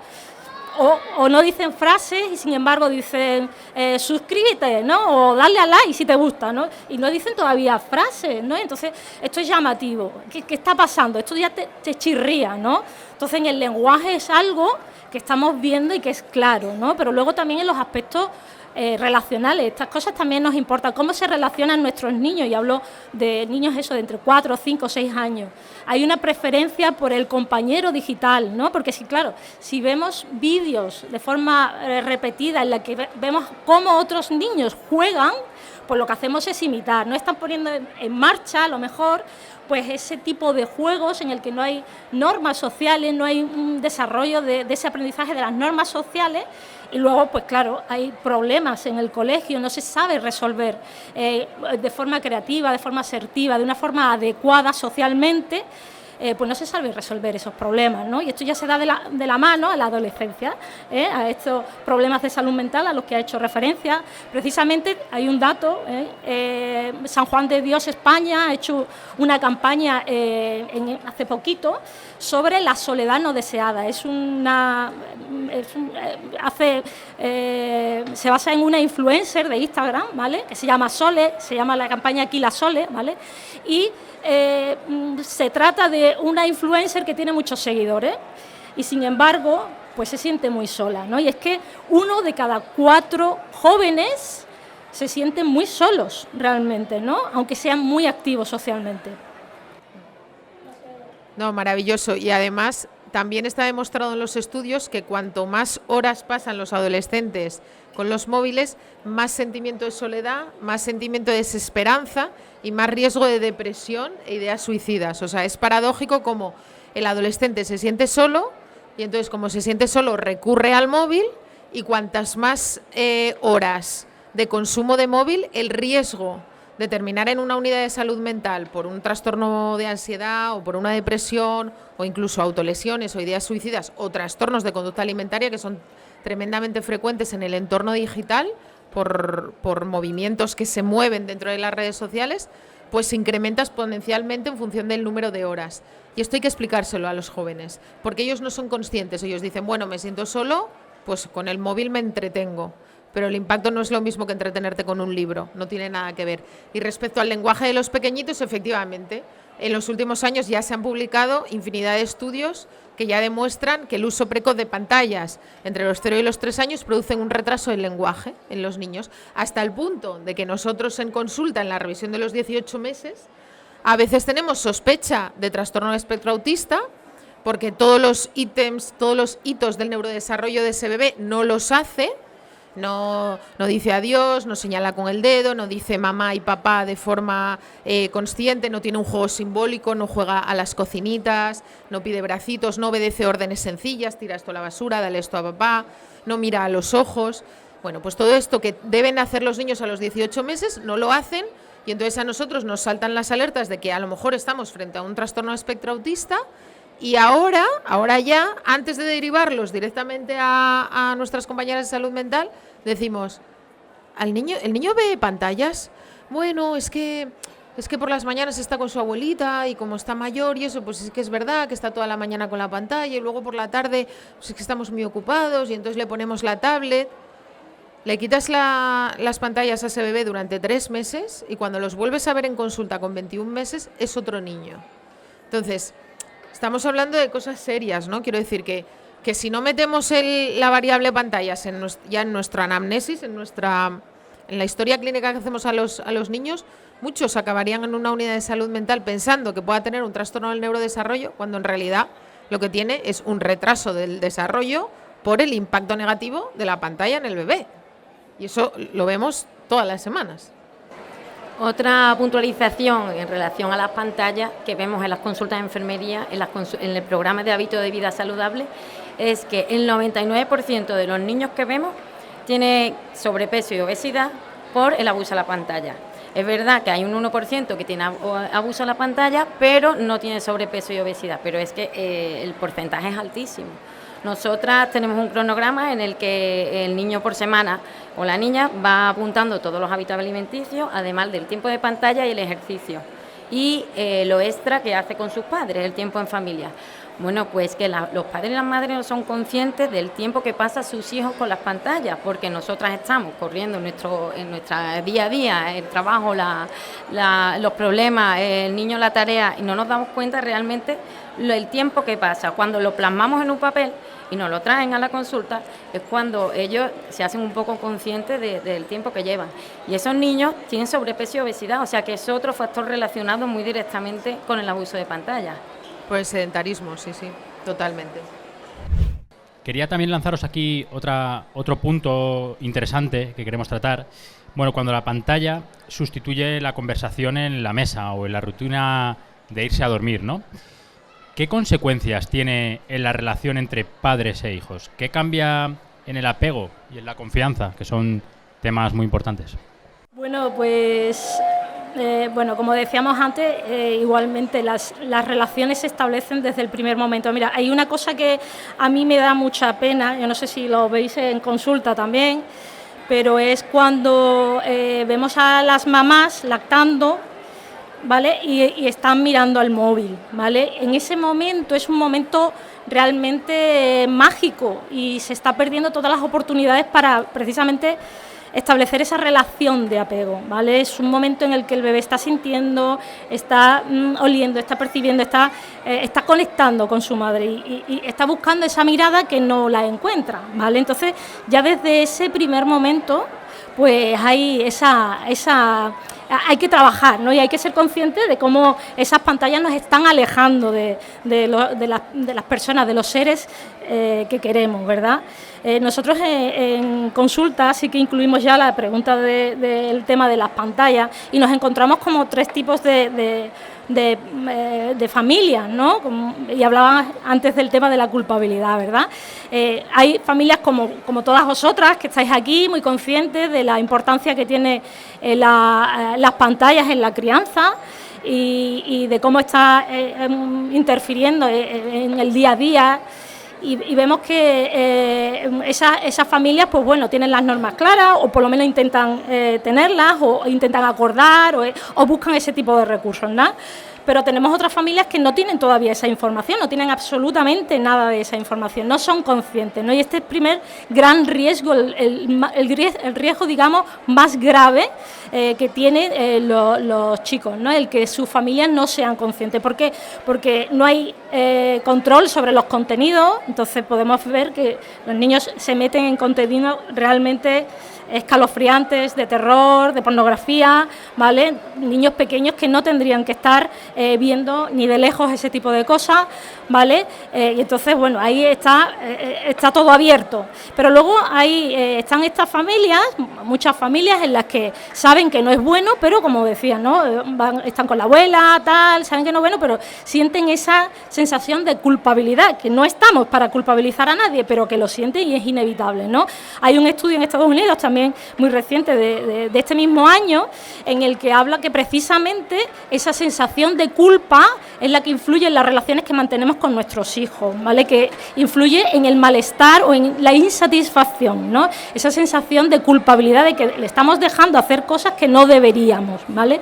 O no dicen frases y sin embargo dicen suscríbete, ¿no? O dale a like si te gusta, ¿no? Y no dicen todavía frases, ¿no? Entonces esto es llamativo. ¿Qué está pasando? Esto ya te chirría, ¿no? Entonces en el lenguaje es algo que estamos viendo y que es claro, ¿no? Pero luego también en los aspectos relacionales, estas cosas también nos importan, cómo se relacionan nuestros niños, y hablo de niños de entre 4, 5, 6 años. Hay una preferencia por el compañero digital, ¿no? Porque si vemos vídeos de forma repetida en la que vemos cómo otros niños juegan, pues lo que hacemos es imitar, no están poniendo en marcha a lo mejor pues ese tipo de juegos en el que no hay normas sociales, no hay un desarrollo de ese aprendizaje de las normas sociales. Y luego, pues claro, hay problemas en el colegio, no se sabe resolver de forma creativa, de forma asertiva, de una forma adecuada socialmente, pues no se sabe resolver esos problemas, ¿no? Y esto ya se da de la mano a la adolescencia, a estos problemas de salud mental a los que ha hecho referencia. Precisamente hay un dato, San Juan de Dios España ha hecho una campaña hace poquito sobre la soledad no deseada. Se basa en una influencer de Instagram, ¿vale?, que se llama Sole, se llama la campaña Aquí la Sole, ¿vale? Y se trata de una influencer que tiene muchos seguidores y sin embargo pues se siente muy sola, ¿no? Y es que 1 de cada 4 jóvenes se sienten muy solos realmente, ¿no?, aunque sean muy activos socialmente. No, maravilloso. Y además también está demostrado en los estudios que cuanto más horas pasan los adolescentes con los móviles, más sentimiento de soledad, más sentimiento de desesperanza y más riesgo de depresión e ideas suicidas. O sea, es paradójico como el adolescente se siente solo y entonces como se siente solo recurre al móvil, y cuantas más horas de consumo de móvil, el riesgo de terminar en una unidad de salud mental por un trastorno de ansiedad o por una depresión o incluso autolesiones o ideas suicidas o trastornos de conducta alimentaria, que son tremendamente frecuentes en el entorno digital por movimientos que se mueven dentro de las redes sociales, pues se incrementa exponencialmente en función del número de horas. Y esto hay que explicárselo a los jóvenes, porque ellos no son conscientes. Ellos dicen, bueno, me siento solo, pues con el móvil me entretengo. Pero el impacto no es lo mismo que entretenerte con un libro, no tiene nada que ver. Y respecto al lenguaje de los pequeñitos, efectivamente, en los últimos años ya se han publicado infinidad de estudios que ya demuestran que el uso precoz de pantallas entre los 0 y los 3 años producen un retraso del lenguaje en los niños, hasta el punto de que nosotros en consulta, en la revisión de los 18 meses, a veces tenemos sospecha de trastorno de espectro autista, porque todos los hitos del neurodesarrollo de ese bebé no los hace. No dice adiós, no señala con el dedo, no dice mamá y papá de forma consciente, no tiene un juego simbólico, no juega a las cocinitas, no pide bracitos, no obedece órdenes sencillas, tira esto a la basura, dale esto a papá, no mira a los ojos. Bueno, pues todo esto que deben hacer los niños a los 18 meses no lo hacen, y entonces a nosotros nos saltan las alertas de que a lo mejor estamos frente a un trastorno de espectro autista. Y ahora ya, antes de derivarlos directamente a nuestras compañeras de salud mental, decimos, ¿el niño ve pantallas? Bueno, es que es que por las mañanas está con su abuelita y como está mayor y eso, pues es que es verdad que está toda la mañana con la pantalla y luego por la tarde pues es que estamos muy ocupados y entonces le ponemos la tablet. Le quitas las pantallas a ese bebé durante 3 meses y cuando los vuelves a ver en consulta con 21 meses es otro niño. Entonces, estamos hablando de cosas serias, ¿no? Quiero decir que si no metemos la variable pantallas ya en nuestra anamnesis, en la historia clínica que hacemos a los niños, muchos acabarían en una unidad de salud mental pensando que pueda tener un trastorno del neurodesarrollo, cuando en realidad lo que tiene es un retraso del desarrollo por el impacto negativo de la pantalla en el bebé. Y eso lo vemos todas las semanas. Otra puntualización en relación a las pantallas que vemos en las consultas de enfermería, en el programa de hábito de vida saludable, es que el 99% de los niños que vemos tiene sobrepeso y obesidad por el abuso de la pantalla. Es verdad que hay un 1% que tiene abuso de la pantalla, pero no tiene sobrepeso y obesidad, pero es que el porcentaje es altísimo. Nosotras tenemos un cronograma en el que el niño por semana o la niña va apuntando todos los hábitos alimenticios, además del tiempo de pantalla y el ejercicio. Y lo extra que hace con sus padres, el tiempo en familia. Bueno, pues que los padres y las madres no son conscientes del tiempo que pasa sus hijos con las pantallas, porque nosotras estamos corriendo en nuestra día a día, el trabajo, los problemas, el niño, la tarea, y no nos damos cuenta realmente el tiempo que pasa. Cuando lo plasmamos en un papel y nos lo traen a la consulta, es cuando ellos se hacen un poco conscientes del tiempo que llevan. Y esos niños tienen sobrepeso y obesidad, o sea que es otro factor relacionado muy directamente con el abuso de pantalla. Por el sedentarismo, sí, totalmente. Quería también lanzaros aquí otro punto interesante que queremos tratar. Bueno, cuando la pantalla sustituye la conversación en la mesa o en la rutina de irse a dormir, ¿no? ¿Qué consecuencias tiene en la relación entre padres e hijos? ¿Qué cambia en el apego y en la confianza, que son temas muy importantes? Bueno, pues como decíamos antes, igualmente las relaciones se establecen desde el primer momento. Mira, hay una cosa que a mí me da mucha pena, yo no sé si lo veis en consulta también, pero es cuando vemos a las mamás lactando, ¿vale? Y están mirando al móvil, ¿vale? En ese momento es un momento realmente mágico y se está perdiendo todas las oportunidades para precisamente establecer esa relación de apego, ¿vale? Es un momento en el que el bebé está sintiendo, está oliendo, está percibiendo, está conectando con su madre y está buscando esa mirada que no la encuentra, ¿vale? Entonces, ya desde ese primer momento, pues hay hay que trabajar, ¿no? Y hay que ser conscientes de cómo esas pantallas nos están alejando de las personas, de los seres que queremos, ¿verdad? Nosotros en consulta sí que incluimos ya la pregunta del tema de las pantallas y nos encontramos como 3 tipos de familias, ¿no? Y hablaban antes del tema de la culpabilidad, ¿verdad? Hay familias como todas vosotras que estáis aquí muy conscientes de la importancia que tiene las pantallas en la crianza y de cómo está interfiriendo en el día a día. Y vemos que esas familias, pues bueno, tienen las normas claras o por lo menos intentan tenerlas o intentan acordar o buscan ese tipo de recursos, ¿no? Pero tenemos otras familias que no tienen todavía esa información, no tienen absolutamente nada de esa información, no son conscientes, ¿no? Y este es el primer gran riesgo, el riesgo, digamos, más grave que tienen los chicos, ¿no? El que sus familias no sean conscientes. ¿Por qué? Porque no hay control sobre los contenidos, entonces podemos ver que los niños se meten en contenidos realmente escalofriantes, de terror, de pornografía, ¿vale? Niños pequeños que no tendrían que estar viendo ni de lejos ese tipo de cosas, ¿vale? Y entonces, bueno, ahí está todo abierto. Pero luego ahí están estas familias, muchas familias en las que saben que no es bueno, pero como decía, ¿no? Están con la abuela, tal, saben que no es bueno, pero sienten esa sensación de culpabilidad, que no estamos para culpabilizar a nadie, pero que lo sienten y es inevitable, ¿no? Hay un estudio en Estados Unidos también muy reciente de este mismo año en el que habla que precisamente esa sensación de culpa es la que influye en las relaciones que mantenemos con nuestros hijos, ¿vale? Que influye en el malestar o en la insatisfacción, ¿no? Esa sensación de culpabilidad de que le estamos dejando hacer cosas que no deberíamos, ¿vale?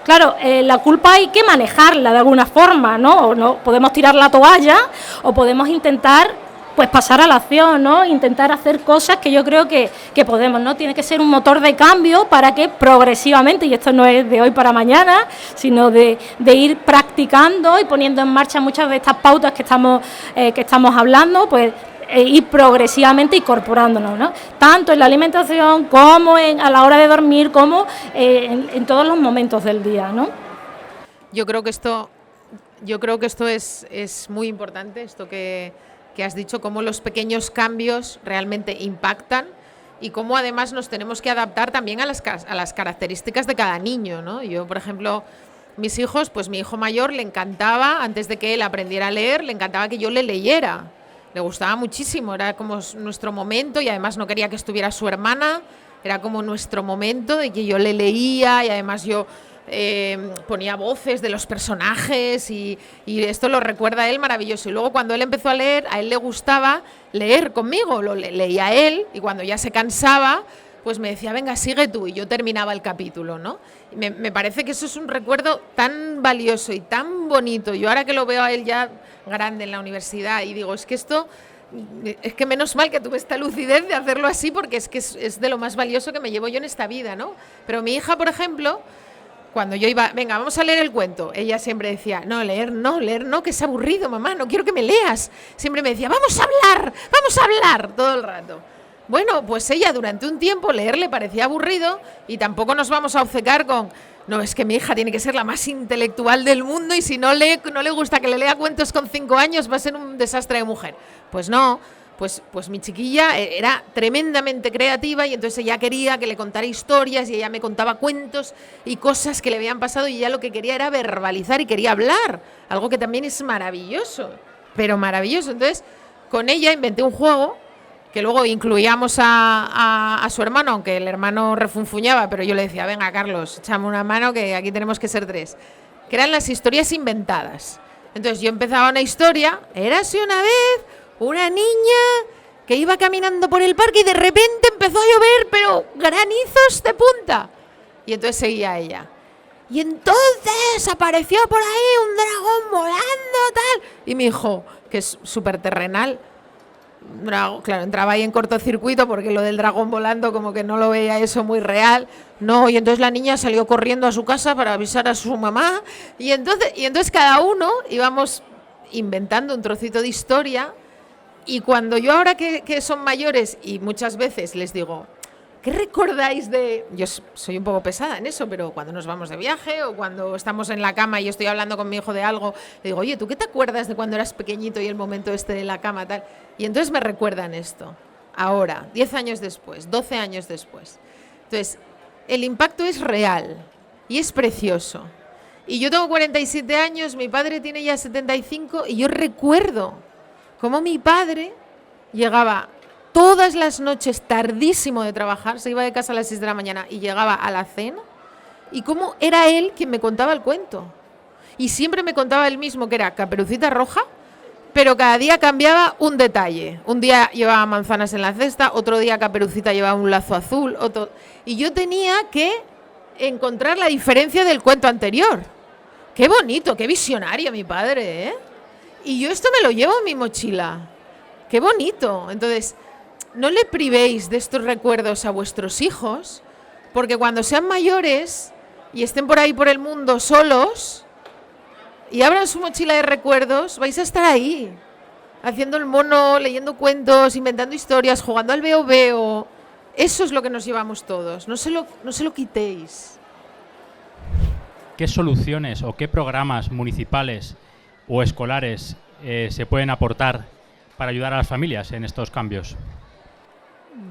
Claro, la culpa hay que manejarla de alguna forma, ¿no? O no podemos tirar la toalla o podemos intentar pues pasar a la acción, ¿no? Intentar hacer cosas que yo creo que podemos, ¿no? Tiene que ser un motor de cambio para que progresivamente, y esto no es de hoy para mañana, sino de ir practicando y poniendo en marcha muchas de estas pautas que estamos hablando, pues ir progresivamente incorporándonos, ¿no? Tanto en la alimentación como a la hora de dormir, como en todos los momentos del día, ¿no? Yo creo que esto es muy importante, esto que has dicho, cómo los pequeños cambios realmente impactan y cómo además nos tenemos que adaptar también a las características de cada niño, ¿no? Yo, por ejemplo, mis hijos, pues mi hijo mayor le encantaba, antes de que él aprendiera a leer, le encantaba que yo le leyera. Le gustaba muchísimo, era como nuestro momento y además no quería que estuviera su hermana, era como nuestro momento de que yo le leía y además yo ponía voces de los personajes y esto lo recuerda a él maravilloso. Y luego cuando él empezó a leer, a él le gustaba leer conmigo, leía él y cuando ya se cansaba, pues me decía, venga, sigue tú, y yo terminaba el capítulo, ¿no? Y me parece que eso es un recuerdo tan valioso y tan bonito. Yo ahora que lo veo a él ya grande en la universidad y digo, es que menos mal que tuve esta lucidez de hacerlo así, porque es que es de lo más valioso que me llevo yo en esta vida, ¿no? Pero mi hija, por ejemplo, cuando yo iba, venga, vamos a leer el cuento, ella siempre decía, no, leer no, que es aburrido, mamá, no quiero que me leas. Siempre me decía, vamos a hablar, todo el rato. Bueno, pues ella durante un tiempo leer le parecía aburrido y tampoco nos vamos a obcecar con, no, es que mi hija tiene que ser la más intelectual del mundo y si no le gusta que le lea cuentos con 5 años va a ser un desastre de mujer. Pues no. Pues mi chiquilla era tremendamente creativa y entonces ella quería que le contara historias y ella me contaba cuentos y cosas que le habían pasado y ella lo que quería era verbalizar y quería hablar, algo que también es maravilloso, pero maravilloso. Entonces, con ella inventé un juego que luego incluíamos a su hermano, aunque el hermano refunfuñaba, pero yo le decía, venga, Carlos, échame una mano que aquí tenemos que ser 3, que eran las historias inventadas. Entonces yo empezaba una historia, érase una vez una niña que iba caminando por el parque y de repente empezó a llover, pero granizos de punta. Y entonces seguía ella. Y entonces apareció por ahí un dragón volando, tal. Y mi hijo, que es súper terrenal, claro, entraba ahí en cortocircuito porque lo del dragón volando como que no lo veía eso muy real. No, y entonces la niña salió corriendo a su casa para avisar a su mamá. Y entonces cada uno íbamos inventando un trocito de historia. Y cuando yo ahora que son mayores y muchas veces les digo, ¿qué recordáis de...? Yo soy un poco pesada en eso, pero cuando nos vamos de viaje o cuando estamos en la cama y yo estoy hablando con mi hijo de algo, le digo, oye, ¿tú qué te acuerdas de cuando eras pequeñito y el momento este de la cama tal? Y entonces me recuerdan esto, ahora, 10 años después, 12 años después. Entonces, el impacto es real y es precioso. Y yo tengo 47 años, mi padre tiene ya 75 y yo recuerdo como mi padre llegaba todas las noches tardísimo de trabajar, se iba de casa a las 6 de la mañana y llegaba a la cena, y cómo era él quien me contaba el cuento. Y siempre me contaba el mismo, que era Caperucita Roja, pero cada día cambiaba un detalle. Un día llevaba manzanas en la cesta, otro día Caperucita llevaba un lazo azul, y yo tenía que encontrar la diferencia del cuento anterior. Qué bonito, qué visionario mi padre, ¿eh? Y yo esto me lo llevo en mi mochila. ¡Qué bonito! Entonces, no le privéis de estos recuerdos a vuestros hijos, porque cuando sean mayores y estén por ahí por el mundo solos y abran su mochila de recuerdos, vais a estar ahí, haciendo el mono, leyendo cuentos, inventando historias, jugando al veo-veo. Eso es lo que nos llevamos todos. No se lo quitéis. ¿Qué soluciones o qué programas municipales o escolares se pueden aportar para ayudar a las familias en estos cambios?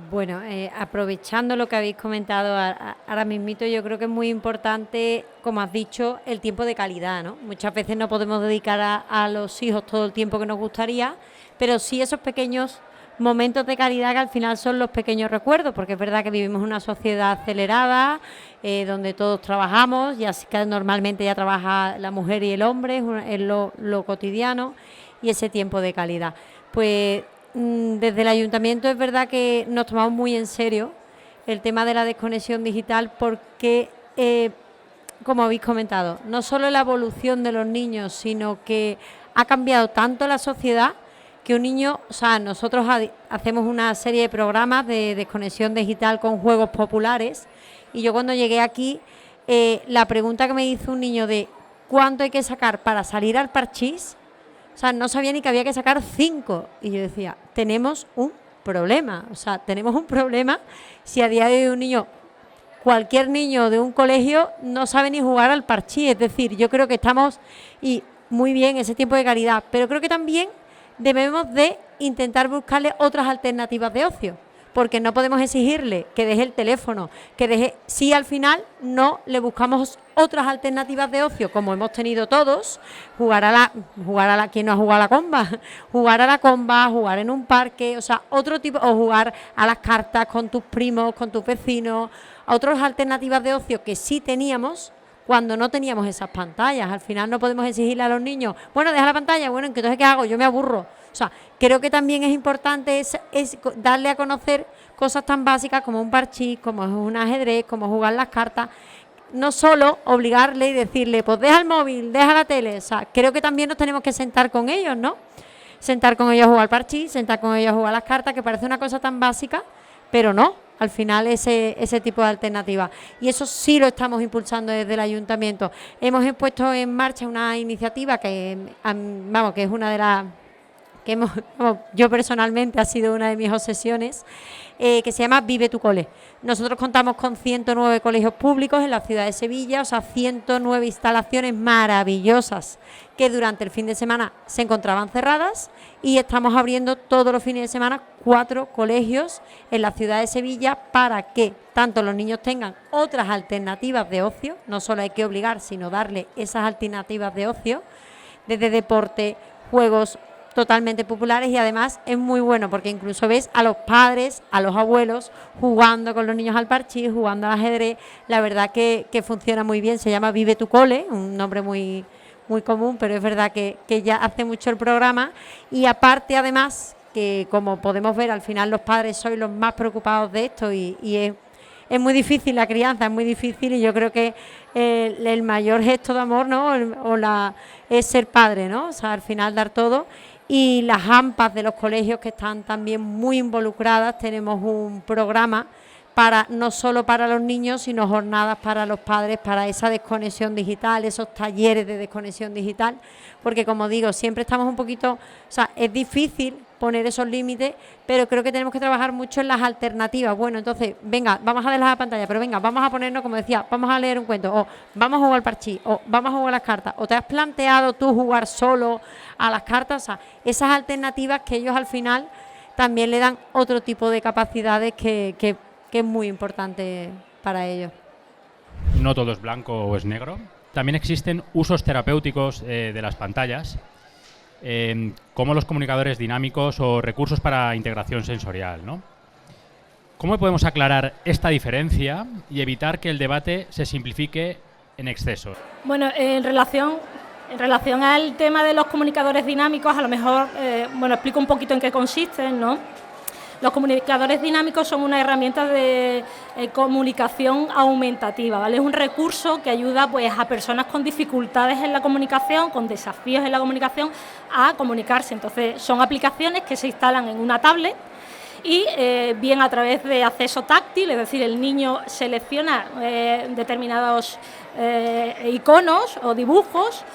Bueno, aprovechando lo que habéis comentado ahora mismito, yo creo que es muy importante, como has dicho, el tiempo de calidad, ¿no? Muchas veces no podemos dedicar a los hijos todo el tiempo que nos gustaría, pero sí esos pequeños momentos de calidad que al final son los pequeños recuerdos, porque es verdad que vivimos en una sociedad acelerada, donde todos trabajamos, y así que normalmente ya trabaja la mujer y el hombre, es lo cotidiano, y ese tiempo de calidad. Pues desde el ayuntamiento es verdad que nos tomamos muy en serio el tema de la desconexión digital, porque como habéis comentado, no solo la evolución de los niños, sino que ha cambiado tanto la sociedad que un niño, o sea, nosotros hacemos una serie de programas de desconexión digital con juegos populares, y yo cuando llegué aquí, la pregunta que me hizo un niño de ¿cuánto hay que sacar para salir al parchís? O sea, no sabía ni que había que sacar 5. Y yo decía, tenemos un problema. O sea, tenemos un problema si a día de hoy un niño, cualquier niño de un colegio, no sabe ni jugar al parchís. Es decir, yo creo que estamos, y muy bien, ese tiempo de calidad, pero creo que también debemos de intentar buscarle otras alternativas de ocio, porque no podemos exigirle que deje el teléfono, que deje, si al final no le buscamos otras alternativas de ocio, como hemos tenido todos, jugar a la ¿quién no ha jugado a la comba? Jugar a la comba, jugar en un parque, o sea, otro tipo, o jugar a las cartas con tus primos, con tus vecinos, otras alternativas de ocio que sí teníamos cuando no teníamos esas pantallas. Al final no podemos exigirle a los niños, bueno, deja la pantalla, bueno, entonces ¿qué hago? Yo me aburro. O sea, creo que también es importante es darle a conocer cosas tan básicas como un parchís, como es un ajedrez, como jugar las cartas. No solo obligarle y decirle, pues deja el móvil, deja la tele. O sea, creo que también nos tenemos que sentar con ellos, ¿no? Sentar con ellos a jugar parchís, sentar con ellos a jugar las cartas, que parece una cosa tan básica, pero no. Al final ese tipo de alternativa. Y eso sí lo estamos impulsando desde el ayuntamiento. Hemos puesto en marcha una iniciativa que es una de las que yo personalmente ha sido una de mis obsesiones, que se llama Vive tu Cole. Nosotros contamos con 109 colegios públicos en la ciudad de Sevilla, o sea, 109 instalaciones maravillosas que durante el fin de semana se encontraban cerradas, y estamos abriendo todos los fines de semana 4 colegios en la ciudad de Sevilla para que tanto los niños tengan otras alternativas de ocio, no solo hay que obligar, sino darle esas alternativas de ocio, desde deporte, juegos totalmente populares, y además es muy bueno porque incluso ves a los padres, a los abuelos jugando con los niños al parchís, jugando al ajedrez. La verdad que funciona muy bien. Se llama Vive tu Cole, un nombre muy, muy común, pero es verdad que ya hace mucho el programa. Y aparte, además, que como podemos ver, al final los padres sois los más preocupados de esto, y es muy difícil la crianza, es muy difícil, y yo creo que el mayor gesto de amor, ¿no? Es ser padre, ¿no? O sea, al final dar todo. Y las AMPAs de los colegios, que están también muy involucradas, tenemos un programa no solo para los niños, sino jornadas para los padres, para esa desconexión digital, esos talleres de desconexión digital, porque como digo, siempre estamos un poquito, o sea, es difícil poner esos límites, pero creo que tenemos que trabajar mucho en las alternativas. Bueno, entonces, venga, vamos a dejar la pantalla, pero venga, vamos a ponernos, como decía, vamos a leer un cuento, o vamos a jugar al parchís, o vamos a jugar las cartas, o te has planteado tú jugar solo a las cartas. O sea, esas alternativas que ellos al final también le dan otro tipo de capacidades que es muy importante para ellos. No todo es blanco o es negro. También existen usos terapéuticos de las pantallas, como los comunicadores dinámicos o recursos para integración sensorial, ¿no? ¿Cómo podemos aclarar esta diferencia y evitar que el debate se simplifique en exceso? Bueno, en relación al tema de los comunicadores dinámicos, a lo mejor, explico un poquito en qué consisten, ¿no? Los comunicadores dinámicos son una herramienta de comunicación aumentativa, ¿vale? Es un recurso que ayuda, pues, a personas con dificultades en la comunicación, con desafíos en la comunicación, a comunicarse. Entonces, son aplicaciones que se instalan en una tablet y bien a través de acceso táctil, es decir, el niño selecciona determinados iconos o dibujos,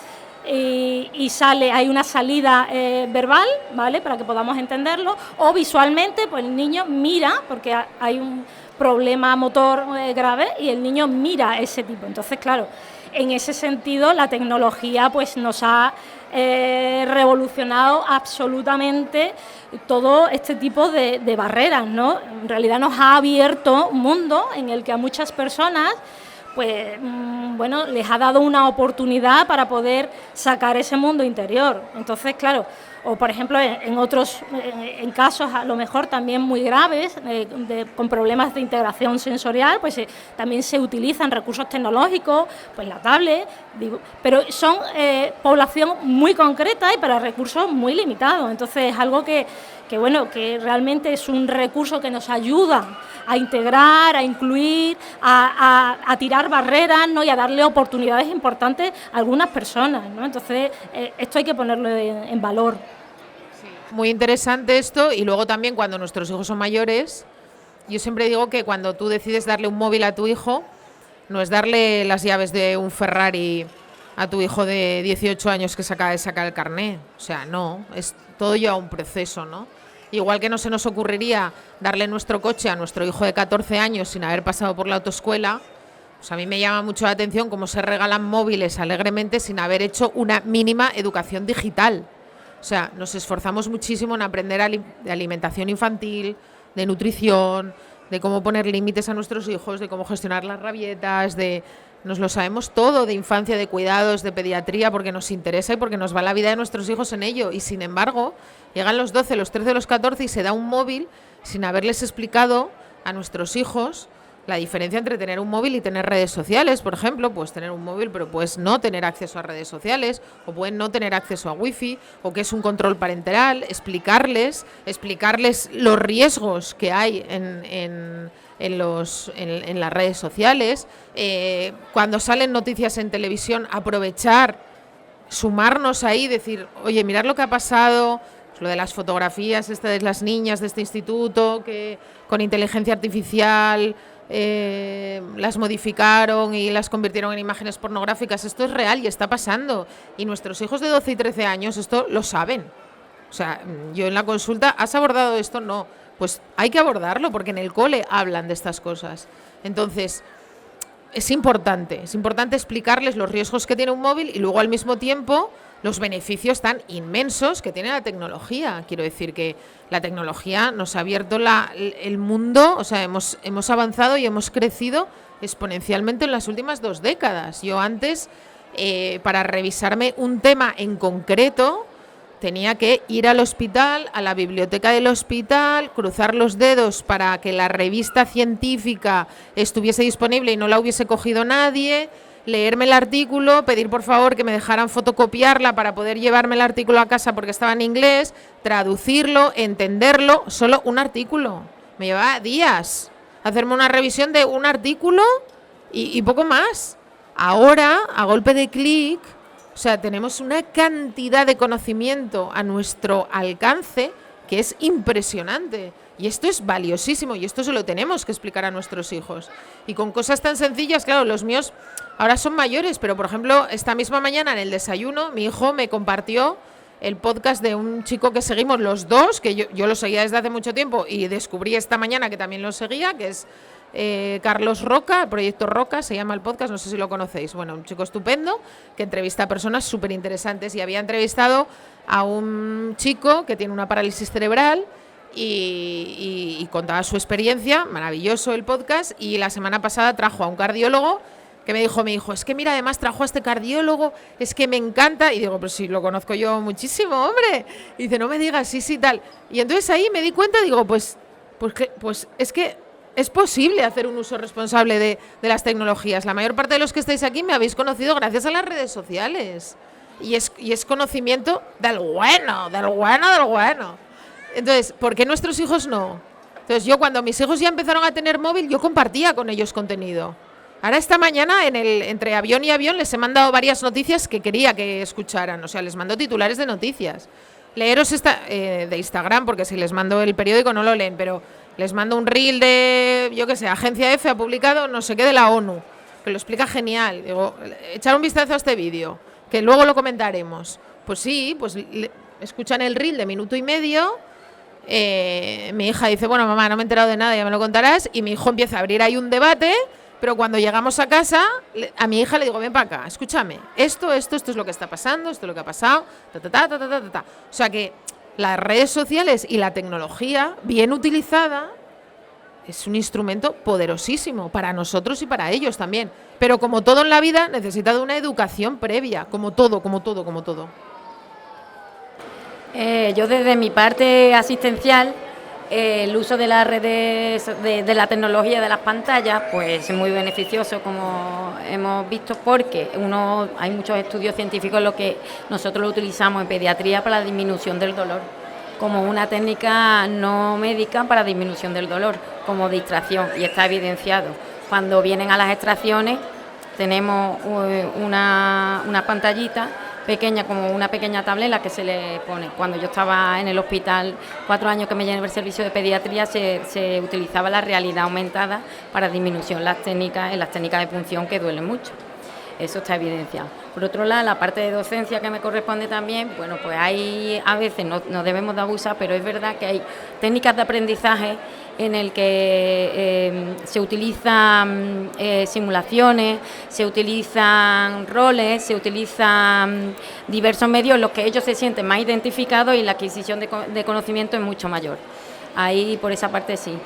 y hay una salida verbal, ¿vale?, para que podamos entenderlo, o visualmente, pues el niño mira, porque hay un problema motor grave, y el niño mira ese tipo. Entonces, claro, en ese sentido la tecnología, pues, nos ha revolucionado absolutamente todo este tipo de barreras, ¿no? En realidad nos ha abierto un mundo en el que a muchas personas, pues, les ha dado una oportunidad para poder sacar ese mundo interior. Entonces, claro, O, por ejemplo, en casos a lo mejor también muy graves, con problemas de integración sensorial, pues también se utilizan recursos tecnológicos, pues la tablet, pero son población muy concreta y para recursos muy limitados. Entonces es algo que realmente es un recurso que nos ayuda a integrar, a incluir, a tirar barreras, ¿no? Y a darle oportunidades importantes a algunas personas, ¿no? Entonces, esto hay que ponerlo en valor. Sí, muy interesante esto, y luego también cuando nuestros hijos son mayores, yo siempre digo que cuando tú decides darle un móvil a tu hijo, no es darle las llaves de un Ferrari a tu hijo de 18 años que se acaba de sacar el carné. O sea, no, es todo ya un proceso, ¿no? Igual que no se nos ocurriría darle nuestro coche a nuestro hijo de 14 años sin haber pasado por la autoescuela, pues a mí me llama mucho la atención cómo se regalan móviles alegremente sin haber hecho una mínima educación digital. O sea, nos esforzamos muchísimo en aprender de alimentación infantil, de nutrición, de cómo poner límites a nuestros hijos, de cómo gestionar las rabietas, nos lo sabemos todo, de infancia, de cuidados, de pediatría, porque nos interesa y porque nos va la vida de nuestros hijos en ello. Y sin embargo, llegan los 12, los 13, los 14 y se da un móvil sin haberles explicado a nuestros hijos la diferencia entre tener un móvil y tener redes sociales. Por ejemplo, puedes tener un móvil pero puedes no tener acceso a redes sociales, o pueden no tener acceso a wifi, o qué es un control parental, explicarles los riesgos que hay en las redes sociales, cuando salen noticias en televisión, aprovechar, sumarnos ahí, decir, oye, mirad lo que ha pasado, pues lo de las fotografías de las niñas de este instituto que con inteligencia artificial las modificaron y las convirtieron en imágenes pornográficas. Esto es real y está pasando, y nuestros hijos de 12 y 13 años esto lo saben. O sea, yo en la consulta, ¿has abordado esto? No. Pues hay que abordarlo porque en el cole hablan de estas cosas. Entonces, es importante explicarles los riesgos que tiene un móvil y luego al mismo tiempo los beneficios tan inmensos que tiene la tecnología. Quiero decir que la tecnología nos ha abierto el mundo, o sea, hemos avanzado y hemos crecido exponencialmente en las últimas 2 décadas. Yo antes, para revisarme un tema en concreto, tenía que ir al hospital, a la biblioteca del hospital, cruzar los dedos para que la revista científica estuviese disponible y no la hubiese cogido nadie, leerme el artículo, pedir por favor que me dejaran fotocopiarla para poder llevarme el artículo a casa porque estaba en inglés, traducirlo, entenderlo, solo un artículo. Me llevaba días hacerme una revisión de un artículo y poco más. Ahora, a golpe de clic, o sea, tenemos una cantidad de conocimiento a nuestro alcance que es impresionante. Y esto es valiosísimo y esto se lo tenemos que explicar a nuestros hijos. Y con cosas tan sencillas, claro, los míos ahora son mayores, pero por ejemplo, esta misma mañana en el desayuno, mi hijo me compartió el podcast de un chico que seguimos los dos, que yo lo seguía desde hace mucho tiempo y descubrí esta mañana que también lo seguía, que es Carlos Roca, el Proyecto Roca, se llama el podcast, no sé si lo conocéis. Bueno, un chico estupendo que entrevista a personas súper interesantes y había entrevistado a un chico que tiene una parálisis cerebral y contaba su experiencia, maravilloso el podcast, y la semana pasada trajo a un cardiólogo que me dijo mi hijo, es que mira, además trajo a este cardiólogo, es que me encanta, y digo, pues sí, lo conozco yo muchísimo, hombre, y dice, no me digas, sí, tal, y entonces ahí me di cuenta, digo, pues es que es posible hacer un uso responsable de las tecnologías. La mayor parte de los que estáis aquí me habéis conocido gracias a las redes sociales, y es conocimiento del bueno. Entonces, ¿por qué nuestros hijos no? Entonces, yo cuando mis hijos ya empezaron a tener móvil, yo compartía con ellos contenido. Ahora esta mañana, entre avión y avión, les he mandado varias noticias que quería que escucharan. O sea, les mando titulares de noticias. Leeros de Instagram, porque si les mando el periódico no lo leen, pero les mando un reel de, yo qué sé, Agencia F ha publicado no sé qué de la ONU, que lo explica genial. Digo, echar un vistazo a este vídeo, que luego lo comentaremos. Pues sí, pues escuchan el reel de minuto y medio. Mi hija dice, bueno, mamá, no me he enterado de nada, ya me lo contarás. Y mi hijo empieza a abrir ahí un debate, pero cuando llegamos a casa, a mi hija le digo, ven para acá, escúchame, esto es lo que está pasando, esto es lo que ha pasado, O sea que las redes sociales y la tecnología, bien utilizada, es un instrumento poderosísimo para nosotros y para ellos también. Pero como todo en la vida, necesita de una educación previa, como todo. Yo desde mi parte asistencial, el uso de las redes, de la tecnología de las pantallas, pues es muy beneficioso, como hemos visto, porque hay muchos estudios científicos en los que nosotros lo utilizamos en pediatría para la disminución del dolor, como una técnica no médica para disminución del dolor, como distracción, y está evidenciado. Cuando vienen a las extracciones tenemos una pantallita pequeña, como una pequeña tableta que se le pone. Cuando yo estaba en el hospital, 4 años que me llevé el servicio de pediatría, se utilizaba la realidad aumentada para disminución en las técnicas de punción, que duelen mucho. Eso está evidenciado. Por otro lado, la parte de docencia que me corresponde también, bueno, pues hay, a veces no debemos de abusar, pero es verdad que hay técnicas de aprendizaje en el que se utilizan simulaciones, se utilizan roles, se utilizan diversos medios en los que ellos se sienten más identificados y la adquisición de conocimiento es mucho mayor. Ahí por esa parte sí.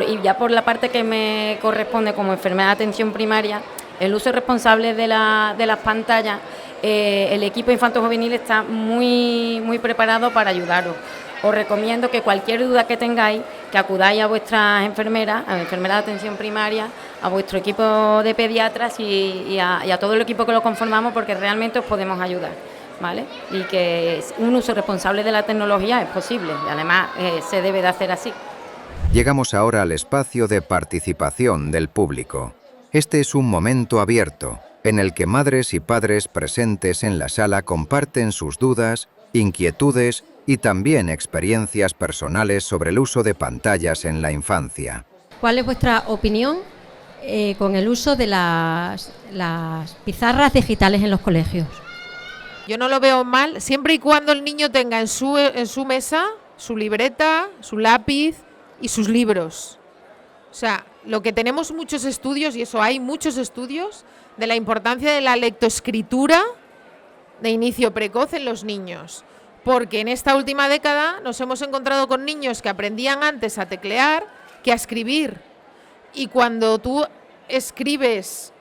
Y ya por la parte que me corresponde como enfermera de atención primaria, el uso responsable de las pantallas, el equipo infanto-juvenil está muy preparado para ayudaros. Os recomiendo que cualquier duda que tengáis, que acudáis a vuestras enfermeras, a enfermeras de atención primaria, a vuestro equipo de pediatras y a todo el equipo que lo conformamos, porque realmente os podemos ayudar, ¿vale? Y que un uso responsable de la tecnología es posible, y además se debe de hacer así. Llegamos ahora al espacio de participación del público. Este es un momento abierto, en el que madres y padres presentes en la sala comparten sus dudas, inquietudes y también experiencias personales sobre el uso de pantallas en la infancia. ¿Cuál es vuestra opinión con el uso de las pizarras digitales en los colegios? Yo no lo veo mal, siempre y cuando el niño tenga en su mesa su libreta, su lápiz y sus libros. O sea, lo que tenemos muchos estudios, y eso hay muchos estudios, de la importancia de la lectoescritura de inicio precoz en los niños. Porque en esta última década nos hemos encontrado con niños que aprendían antes a teclear que a escribir. Y cuando tú escribes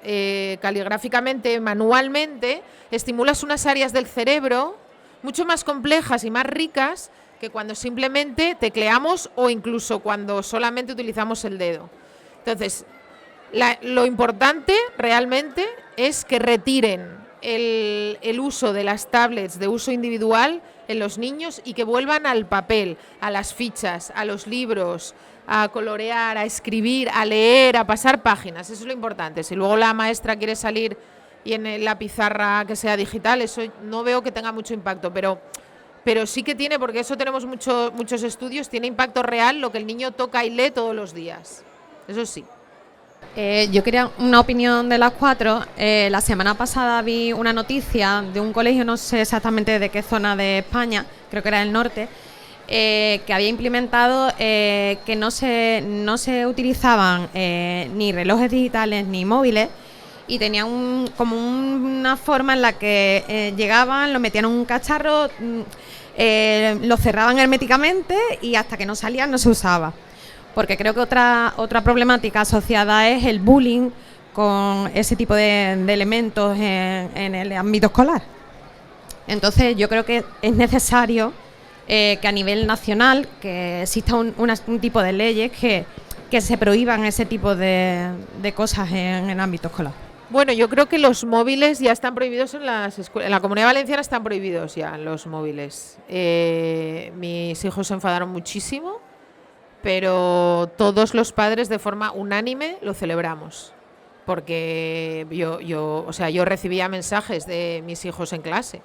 caligráficamente, manualmente, estimulas unas áreas del cerebro mucho más complejas y más ricas que cuando simplemente tecleamos o incluso cuando solamente utilizamos el dedo. Entonces, lo importante realmente es que retiren el uso de las tablets de uso individual en los niños y que vuelvan al papel, a las fichas, a los libros, a colorear, a escribir, a leer, a pasar páginas. Eso es lo importante. Si luego la maestra quiere salir y en la pizarra que sea digital, eso no veo que tenga mucho impacto, pero sí que tiene, porque eso tenemos muchos estudios, tiene impacto real lo que el niño toca y lee todos los días. Eso sí. Yo quería una opinión de las 4. La semana pasada vi una noticia de un colegio, no sé exactamente de qué zona de España, creo que era el norte, que había implementado que no se utilizaban ni relojes digitales ni móviles, y tenían como una forma en la que llegaban, lo metían en un cacharro, lo cerraban herméticamente y hasta que no salían no se usaba. Porque creo que otra problemática asociada es el bullying con ese tipo de elementos en el ámbito escolar. Entonces yo creo que es necesario que a nivel nacional que exista un tipo de leyes que se prohíban ese tipo de cosas en el ámbito escolar. Bueno, yo creo que los móviles ya están prohibidos en las escuelas. En la Comunidad Valenciana están prohibidos ya los móviles. Mis hijos se enfadaron muchísimo, pero todos los padres de forma unánime lo celebramos. Porque yo recibía mensajes de mis hijos en clase.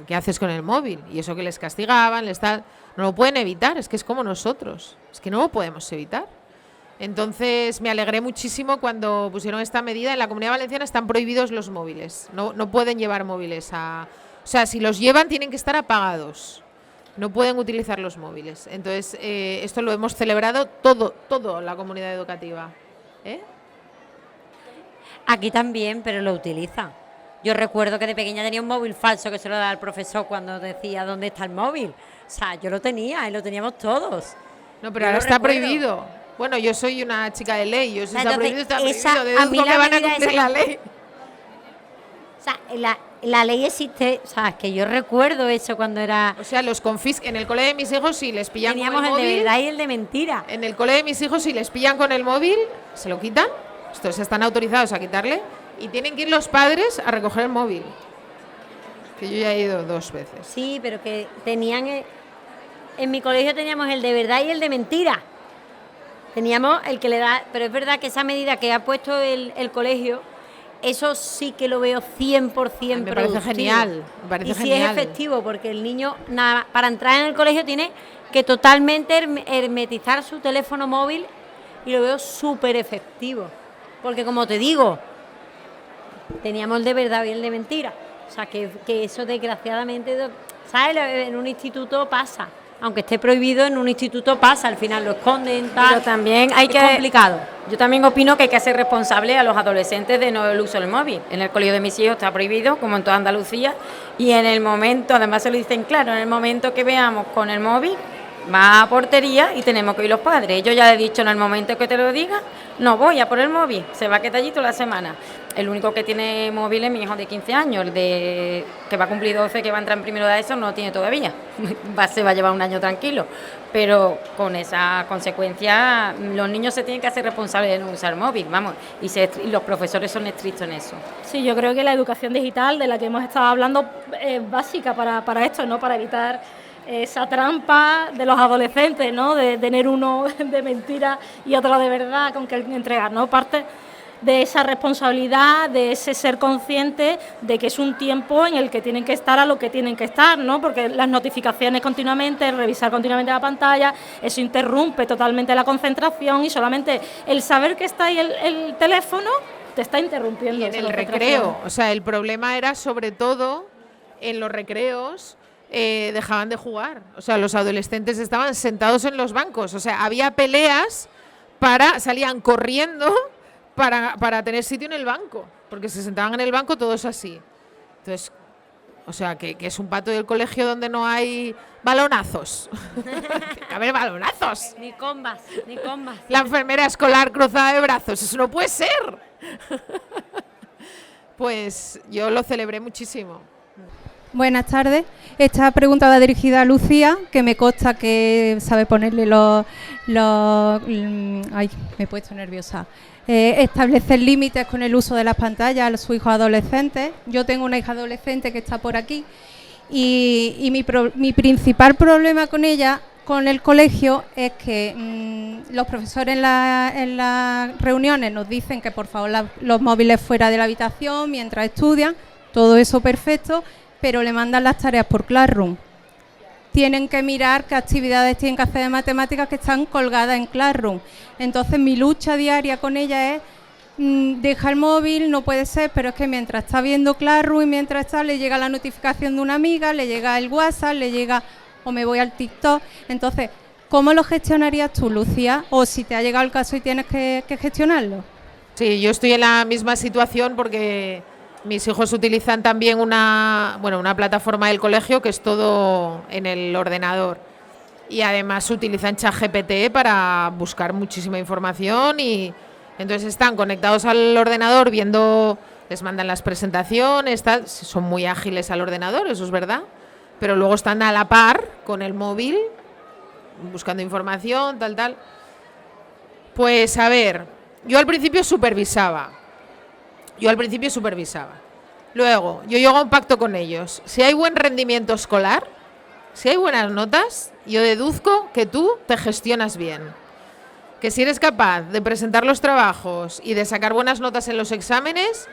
¿Qué haces con el móvil? Y eso que les castigaban, no lo pueden evitar, es que es como nosotros. Es que no lo podemos evitar. Entonces me alegré muchísimo cuando pusieron esta medida. En la Comunidad Valenciana están prohibidos los móviles. No pueden llevar móviles o sea, si los llevan tienen que estar apagados. No pueden utilizar los móviles. Entonces, esto lo hemos celebrado todo la comunidad educativa. Aquí también, pero lo utilizan. Yo recuerdo que de pequeña tenía un móvil falso que se lo daba al profesor cuando decía ¿dónde está el móvil? O sea, yo lo tenía y lo teníamos todos. No, pero ahora está prohibido. Bueno, yo soy una chica de ley. Yo si está prohibido, está prohibido. A mí Deduzco que van a medida cumplir la ley. O sea, la ley existe, o sea, que yo recuerdo eso cuando era... O sea, en el cole de mis hijos, si les pillan Teníamos con el el de móvil, verdad y el de mentira. en el cole de mis hijos, si les pillan con el móvil, se lo quitan. Estos están autorizados a quitarle y tienen que ir los padres a recoger el móvil. Que yo ya he ido 2 veces. Sí, pero que tenían... En mi colegio teníamos el de verdad y el de mentira. Teníamos el que le da... Pero es verdad que esa medida que ha puesto el colegio, eso sí que lo veo 100% Me parece productivo. genial. Me parece y sí genial. es efectivo, porque el niño, para entrar en el colegio, tiene que totalmente hermetizar su teléfono móvil y lo veo súper efectivo. Porque como te digo, teníamos el de verdad y el de mentira. O sea, que eso desgraciadamente, ¿sabes? En un instituto pasa. Aunque esté prohibido, en un instituto pasa. Al final lo esconden, tal. Pero también hay es complicado. Yo también opino que hay que hacer responsable a los adolescentes de no el uso del móvil. En el colegio de mis hijos está prohibido, como en toda Andalucía, y en el momento, además se lo dicen claro, en el momento que veamos con el móvil, va a portería y tenemos que ir los padres. Yo ya he dicho, en el momento que te lo diga, no voy a por el móvil, se va a quedar allí toda la semana. El único que tiene móvil es mi hijo de 15 años, el de que va a cumplir 12, que va a entrar en primero de eso, no lo tiene todavía. Se va a llevar un año tranquilo. Pero con esa consecuencia, los niños se tienen que hacer responsables de no usar móvil, vamos, y los profesores son estrictos en eso. Sí, yo creo que la educación digital de la que hemos estado hablando es básica para esto, ¿no? Para evitar esa trampa de los adolescentes, ¿no? De tener uno de mentira y otro de verdad con que entregar, ¿no? Parte de esa responsabilidad, de ese ser consciente de que es un tiempo en el que tienen que estar a lo que tienen que estar, ¿no? Porque las notificaciones continuamente, el revisar continuamente la pantalla, eso interrumpe totalmente la concentración y solamente el saber que está ahí el teléfono te está interrumpiendo. Y en el recreo, o sea, el problema era sobre todo en los recreos. Dejaban de jugar, o sea, los adolescentes estaban sentados en los bancos, o sea, había peleas salían corriendo para tener sitio en el banco, porque se sentaban en el banco todos así. Entonces, o sea, que es un patio del colegio donde no hay balonazos. Tiene que haber balonazos. Ni combas. La enfermera escolar cruzada de brazos, eso no puede ser. Pues yo lo celebré muchísimo. Buenas tardes. Esta pregunta va dirigida a Lucía, que me consta que sabe ponerle ay, me he puesto nerviosa. Establecer límites con el uso de las pantallas a sus hijos adolescentes. Yo tengo una hija adolescente que está por aquí y mi principal problema con ella, con el colegio, es que los profesores en las reuniones nos dicen que por favor los móviles fuera de la habitación mientras estudian, todo eso perfecto, pero le mandan las tareas por Classroom. Tienen que mirar qué actividades tienen que hacer de matemáticas que están colgadas en Classroom. Entonces mi lucha diaria con ella es, deja el móvil, no puede ser, pero es que mientras está viendo Classroom y mientras está, le llega la notificación de una amiga, le llega el WhatsApp, le llega, o me voy al TikTok. Entonces, ¿cómo lo gestionarías tú, Lucía? O si te ha llegado el caso y tienes que gestionarlo. Sí, yo estoy en la misma situación porque mis hijos utilizan también una plataforma del colegio que es todo en el ordenador. Y además utilizan ChatGPT para buscar muchísima información y entonces están conectados al ordenador viendo, les mandan las presentaciones, tal, son muy ágiles al ordenador, eso es verdad, pero luego están a la par con el móvil buscando información, tal. Pues a ver, yo al principio supervisaba. Luego, yo llego a un pacto con ellos. Si hay buen rendimiento escolar, si hay buenas notas, yo deduzco que tú te gestionas bien. Que si eres capaz de presentar los trabajos y de sacar buenas notas en los exámenes,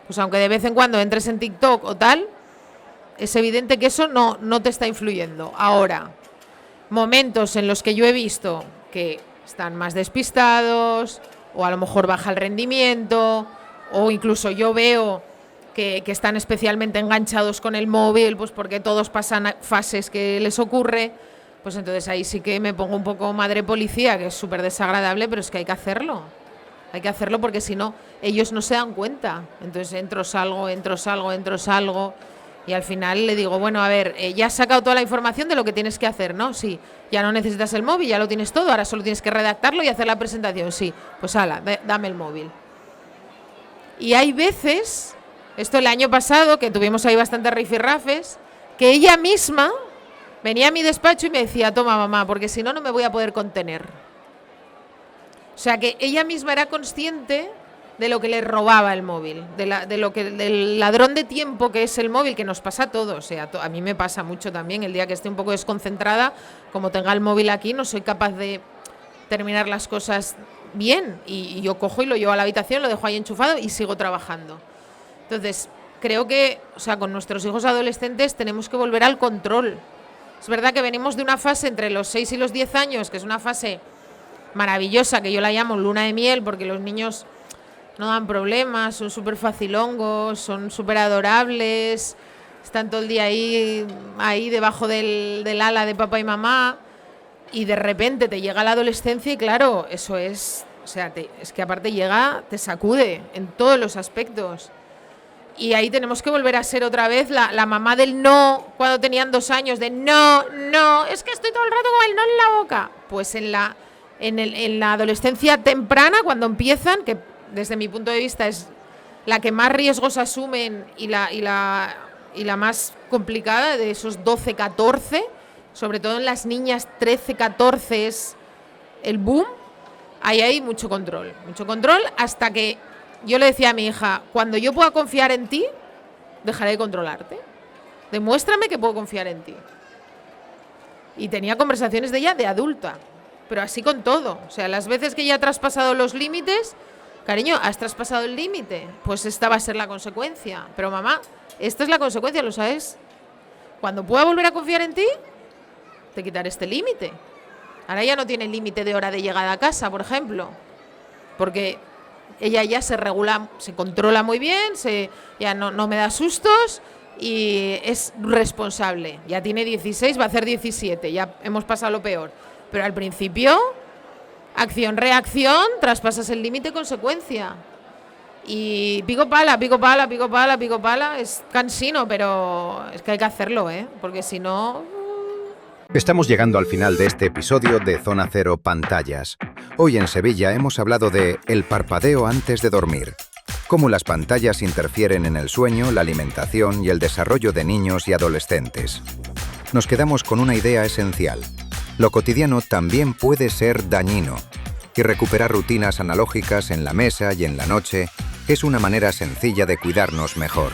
pues aunque de vez en cuando entres en TikTok o tal, es evidente que eso no te está influyendo. Ahora, momentos en los que yo he visto que están más despistados o a lo mejor baja el rendimiento, o incluso yo veo que están especialmente enganchados con el móvil, pues porque todos pasan fases que les ocurre, pues entonces ahí sí que me pongo un poco madre policía, que es súper desagradable, pero es que hay que hacerlo porque si no, ellos no se dan cuenta. Entonces entro, salgo, y al final le digo, bueno, a ver, ya has sacado toda la información de lo que tienes que hacer, ¿no? Sí, ya no necesitas el móvil, ya lo tienes todo, ahora solo tienes que redactarlo y hacer la presentación. Sí, pues hala, dame el móvil. Y hay veces Esto el año pasado, que tuvimos ahí bastantes rifirrafes, que ella misma venía a mi despacho y me decía, toma mamá, porque si no, no me voy a poder contener. O sea, que ella misma era consciente de lo que le robaba el móvil, del ladrón de tiempo que es el móvil, que nos pasa a todos. O sea, a mí me pasa mucho también. El día que esté un poco desconcentrada, como tenga el móvil aquí, no soy capaz de terminar las cosas bien. Y yo cojo y lo llevo a la habitación, lo dejo ahí enchufado y sigo trabajando. Entonces, creo que, o sea, con nuestros hijos adolescentes tenemos que volver al control. Es verdad que venimos de una fase entre los 6 y los 10 años, que es una fase maravillosa, que yo la llamo luna de miel, porque los niños no dan problemas, son súper facilongos, son súper adorables, están todo el día ahí debajo del ala de papá y mamá, y de repente te llega la adolescencia y claro, eso es, o sea, es que aparte llega, te sacude en todos los aspectos. Y ahí tenemos que volver a ser otra vez la mamá del no, cuando tenían 2 años, de no, es que estoy todo el rato con el no en la boca. Pues en la adolescencia temprana, cuando empiezan, que desde mi punto de vista es la que más riesgos asumen y la más complicada, de esos 12, 14, sobre todo en las niñas 13, 14 es el boom, ahí hay mucho control hasta que yo le decía a mi hija, cuando yo pueda confiar en ti, dejaré de controlarte, demuéstrame que puedo confiar en ti. Y tenía conversaciones de ella de adulta, pero así con todo, o sea, las veces que ella ha traspasado los límites, cariño, has traspasado el límite, pues esta va a ser la consecuencia. Pero mamá, esta es la consecuencia, ¿lo sabes? Cuando pueda volver a confiar en ti, te quitaré este límite. Ahora ya no tiene límite de hora de llegada a casa, por ejemplo, porque ella ya se regula, se controla muy bien, ya no me da sustos y es responsable. Ya tiene 16, va a hacer 17, ya hemos pasado lo peor. Pero al principio, acción-reacción, traspasas el límite, consecuencia. Y pico pala, es cansino, pero es que hay que hacerlo, porque si no... Estamos llegando al final de este episodio de Zona Cero Pantallas. Hoy en Sevilla hemos hablado de el parpadeo antes de dormir, cómo las pantallas interfieren en el sueño, la alimentación y el desarrollo de niños y adolescentes. Nos quedamos con una idea esencial. Lo cotidiano también puede ser dañino, y recuperar rutinas analógicas en la mesa y en la noche es una manera sencilla de cuidarnos mejor.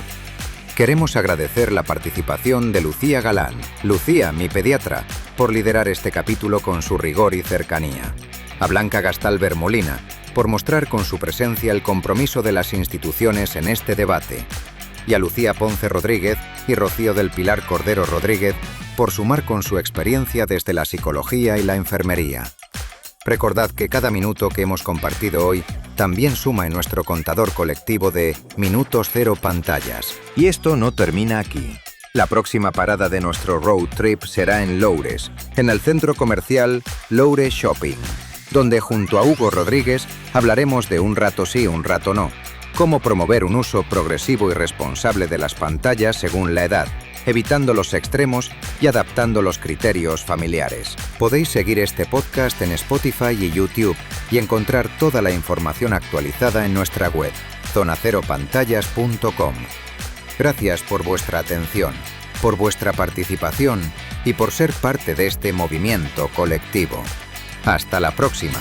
Queremos agradecer la participación de Lucía Galán, Lucía, mi pediatra, por liderar este capítulo con su rigor y cercanía. A Blanca Gastalver Molina, por mostrar con su presencia el compromiso de las instituciones en este debate. Y a Lucía Ponce Rodríguez y Rocío del Pilar Cordero Rodríguez, por sumar con su experiencia desde la psicología y la enfermería. Recordad que cada minuto que hemos compartido hoy también suma en nuestro contador colectivo de Minutos Cero Pantallas. Y esto no termina aquí. La próxima parada de nuestro road trip será en Loures, en el centro comercial Loure Shopping, donde junto a Hugo Rodríguez hablaremos de un rato sí, un rato no, cómo promover un uso progresivo y responsable de las pantallas según la edad, evitando los extremos y adaptando los criterios familiares. Podéis seguir este podcast en Spotify y YouTube y encontrar toda la información actualizada en nuestra web, zonaceropantallas.com. Gracias por vuestra atención, por vuestra participación y por ser parte de este movimiento colectivo. Hasta la próxima.